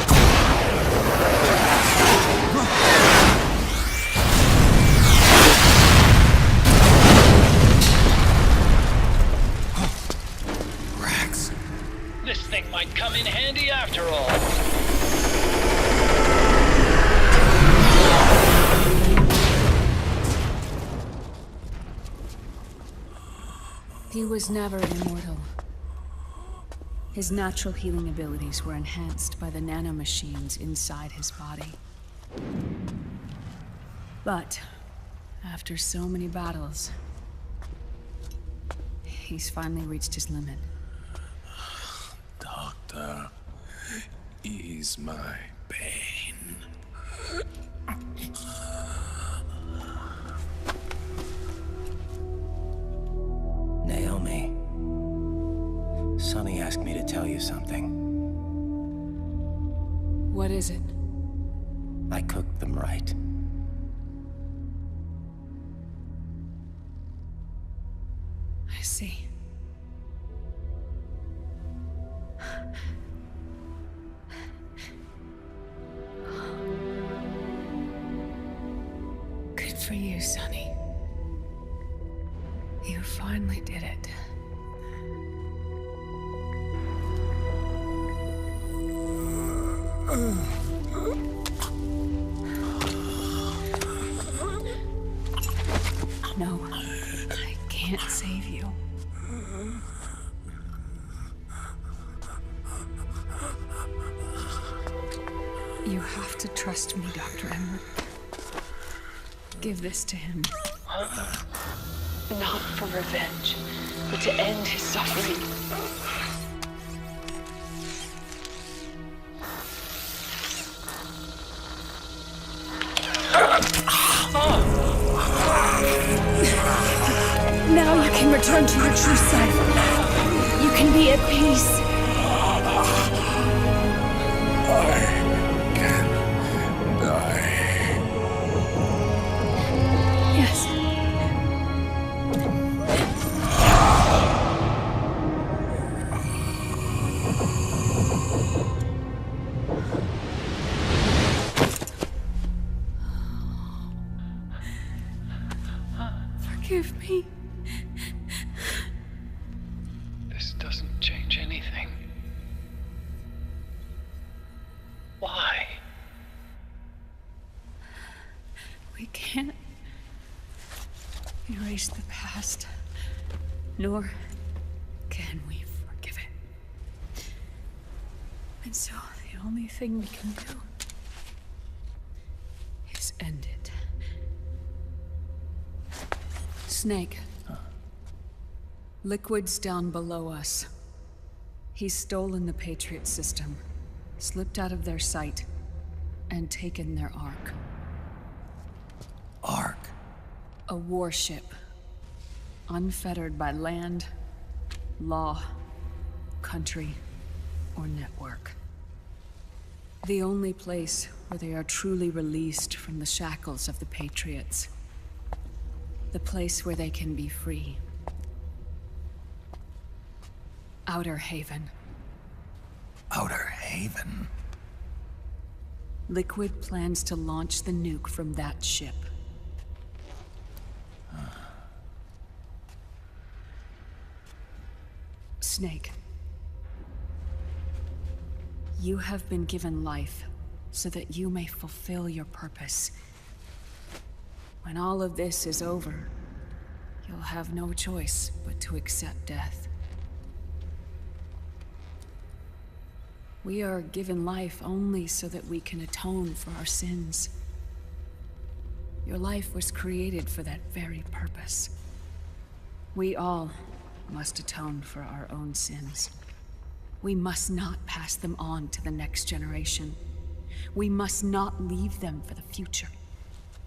Rex. This thing might come in handy after all. He was never immortal. His natural healing abilities were enhanced by the nanomachines inside his body. But after so many battles, He's finally reached his limit. Doctor, ease my pain. Naomi, Sonny asked me to tell you something. What is it? I cooked them right. I see. Good for you, Sonny. You finally did it. No, I can't save you. You have to trust me, Dr. Emmerich. Give this to him. Not for revenge, but to end his suffering. Now you can return to your true self. You can be at peace. I can die. Yes. Forgive me. This doesn't change anything. Why? We can't erase the past, nor can we forgive it. And so the only thing we can do is end it. Snake. Liquid's down below us. He's stolen the Patriot system, slipped out of their sight, and taken their Ark. Ark? A warship. Unfettered by land, law, country, or network. The only place where they are truly released from the shackles of the Patriots. The place where they can be free. Outer Haven. Outer Haven? Liquid plans to launch the nuke from that ship. Snake. You have been given life so that you may fulfill your purpose. When all of this is over, you'll have no choice but to accept death. We are given life only so that we can atone for our sins. Your life was created for that very purpose. We all must atone for our own sins. We must not pass them on to the next generation. We must not leave them for the future.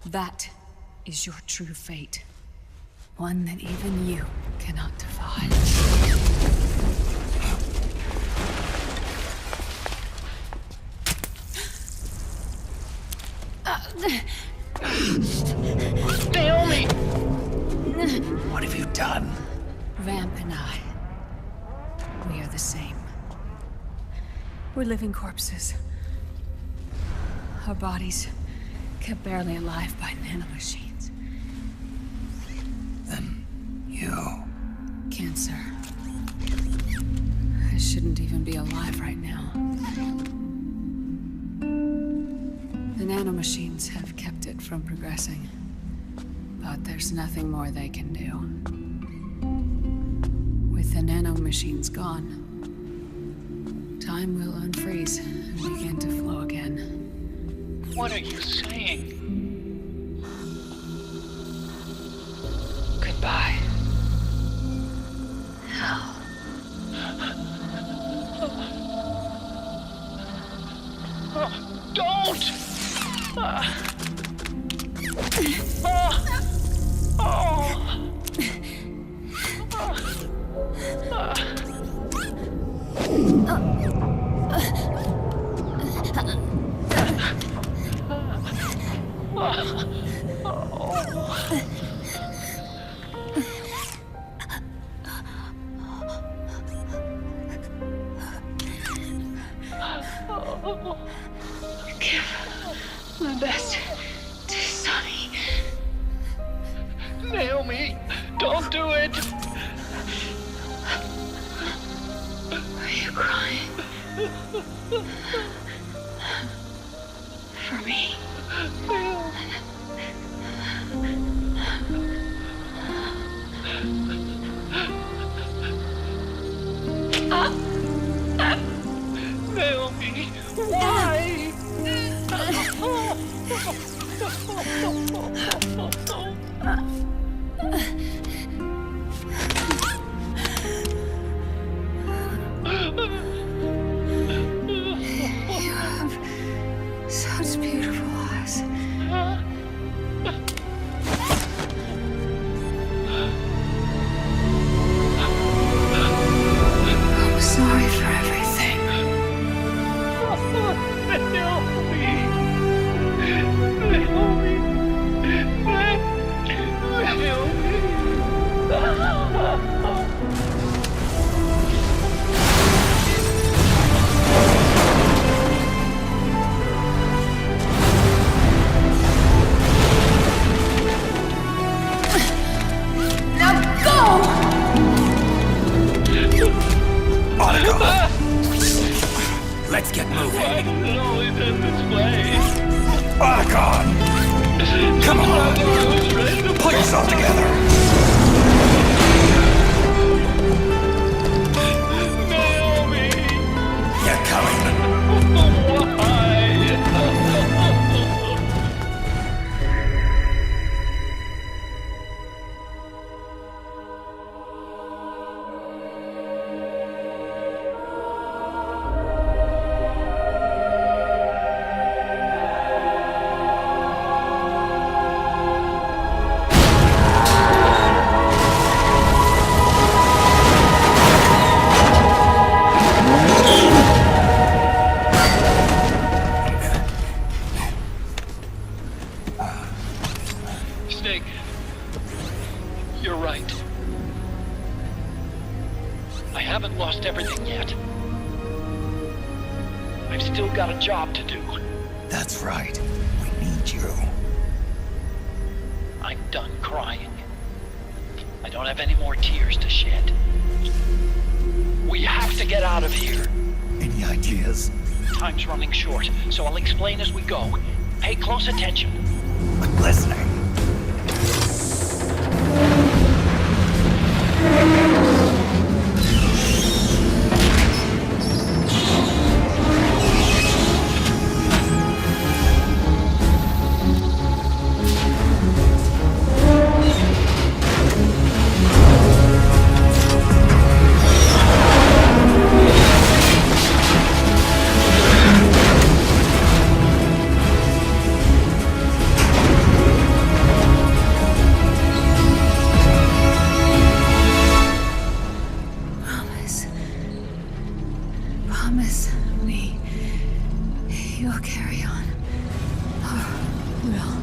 That is your true fate. One that even you cannot defy. Naomi! What have you done? Vamp and I, we are the same. We're living corpses. Our bodies kept barely alive by nanomachines. Then you... Cancer. I shouldn't even be alive right now. The nanomachines have kept it from progressing. But there's nothing more they can do. With the nanomachines gone, time will unfreeze and begin to flow again. What are you saying? Goodbye. Give my best to Sonny. Naomi, don't do it! Are you crying? For me? Naomi, why? You have such beautiful eyes. I'm sorry for everything. Let's get moving. Why does it always end this way? Otacon! Come on! Pull yourself together! Naomi! They're coming! Why? Snake, you're right. I haven't lost everything yet. I've still got a job to do. That's right. We need you. I'm done crying. I don't have any more tears to shed. We have to get out of here. Any ideas? Time's running short, so I'll explain as we go. Pay close attention. I'm listening. Promise me you'll carry on. Or will.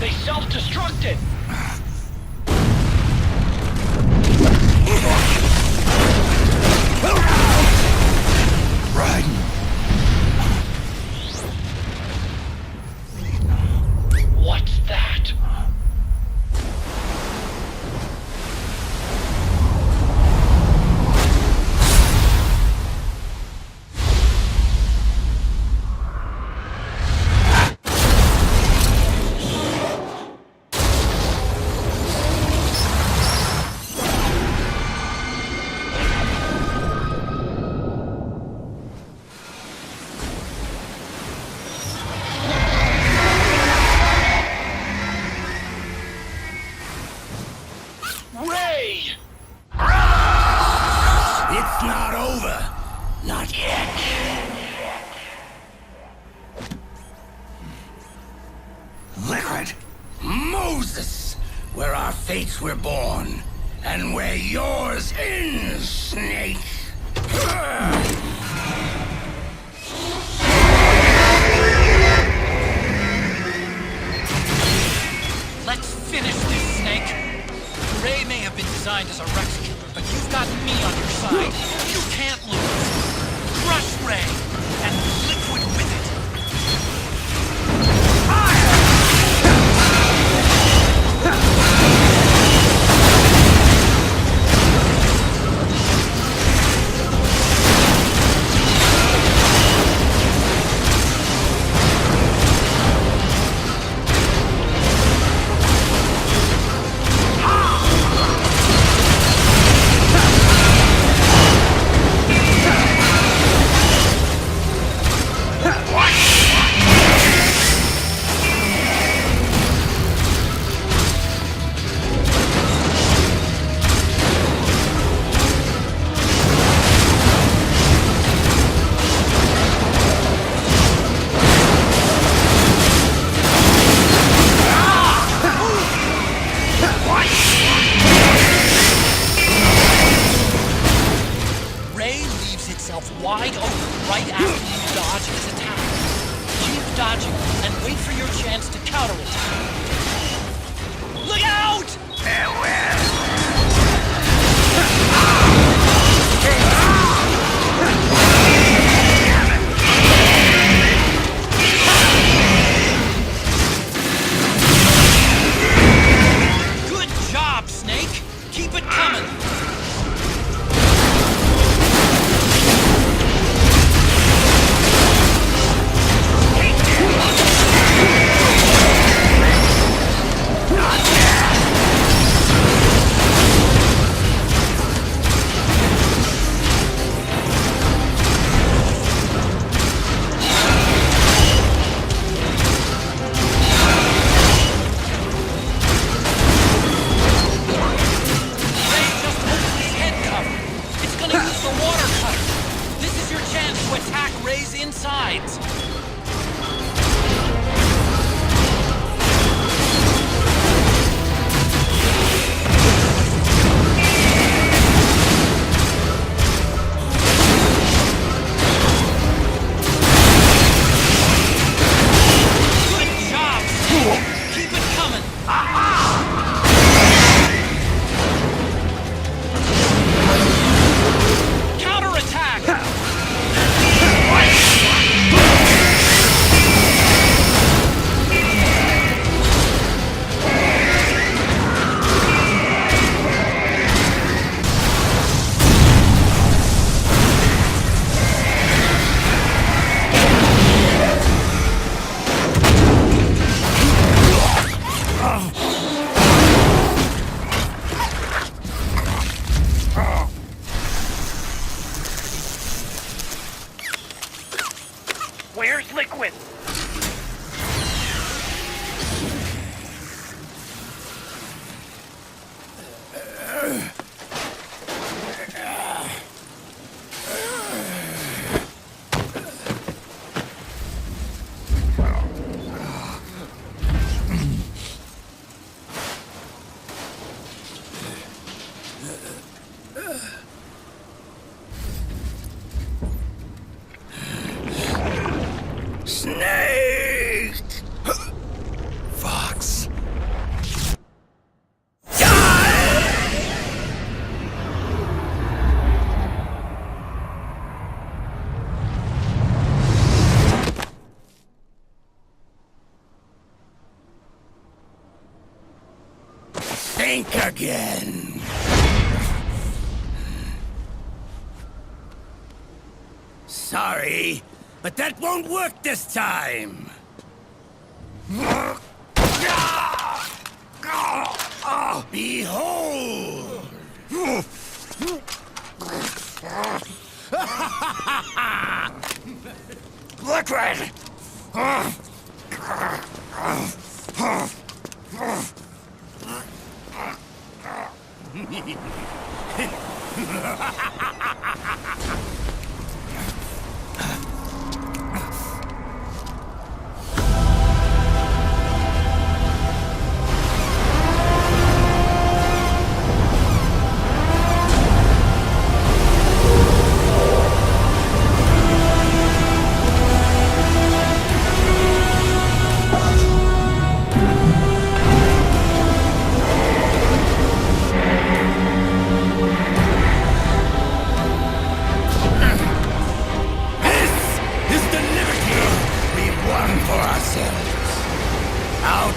They self-destructed! Right. What's that? Moses, where our fates were born, and where yours ends, Snake. Let's finish this, Snake. Ray may have been designed as a Rex killer, but you've got me on your side. You can't lose. Crush Ray, and Liquid with it. Wide open right after you dodge his attack. Keep dodging and wait for your chance to counterattack. Look out! Good job, Snake. Keep it coming. Where's Liquid? Snake! Fox. Think again. Sorry, but that won't work this time. Behold! Liquid!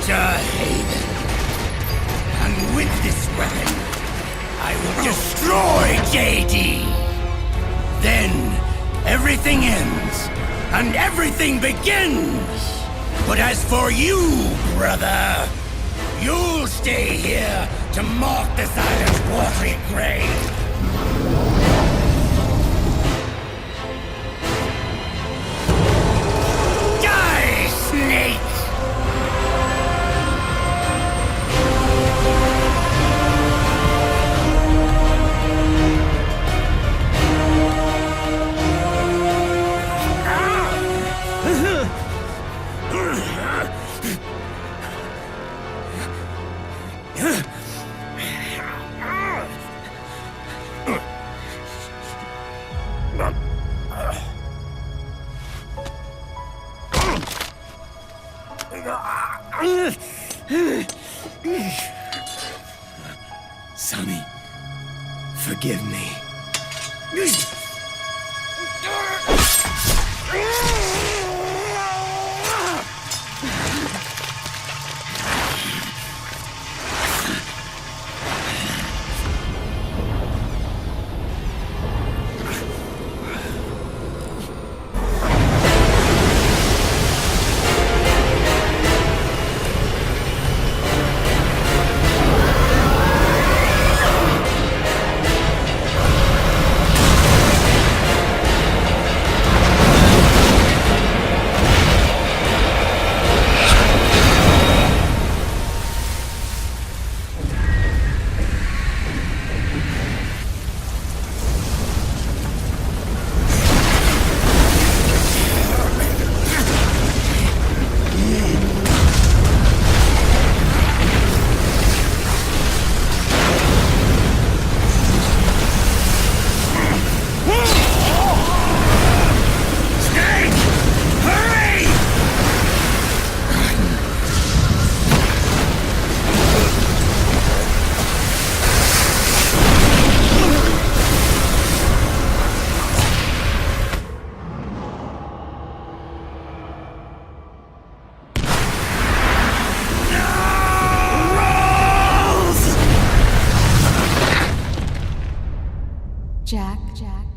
to Haven. And with this weapon, I will destroy JD. Then, everything ends, and everything begins. But as for you, brother, you'll stay here to mark the silent watery grave. Die, Snake! Sonny, forgive me.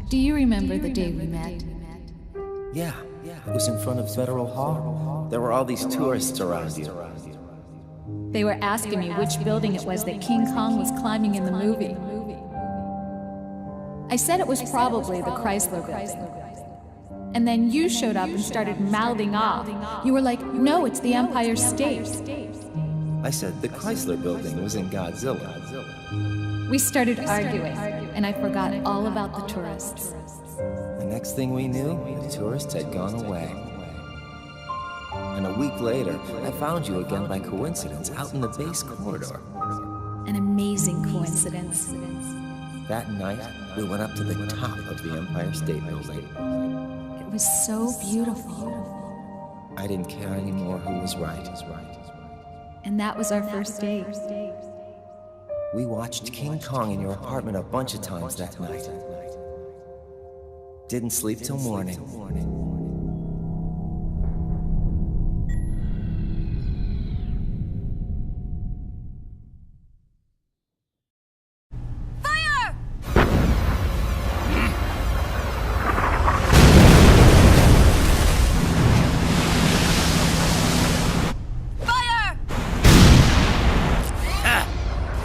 Do you remember the day we met? Yeah, it was in front of Federal Hall. There were all these tourists around you. They were asking me which building it was that King Kong was climbing in the movie. I said it was probably the Chrysler Building. And then you showed up and started mouthing off. You were like, no, it's the Empire State. I said the Chrysler Building was in Godzilla. We started arguing, and I forgot all about the tourists. The next thing we knew, the tourists had gone away. And a week later, I found you again by coincidence out in the base corridor. An amazing coincidence. That night, we went up to the top of the Empire State Building. It was so beautiful. I didn't care anymore who was right. And that was our first date. We watched King Kong in your apartment a bunch of times that night. Didn't sleep till morning.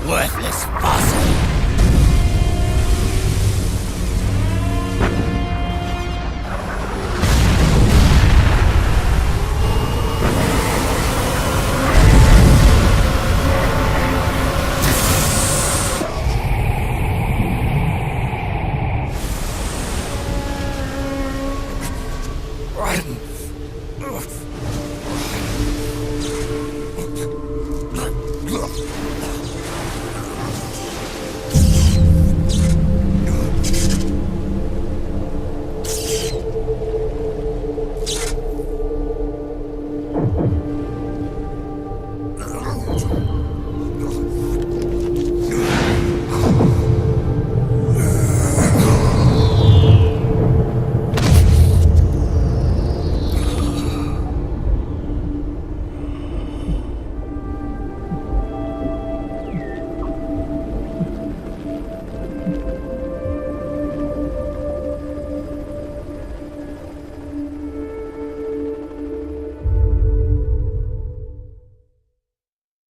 Worthless fossil!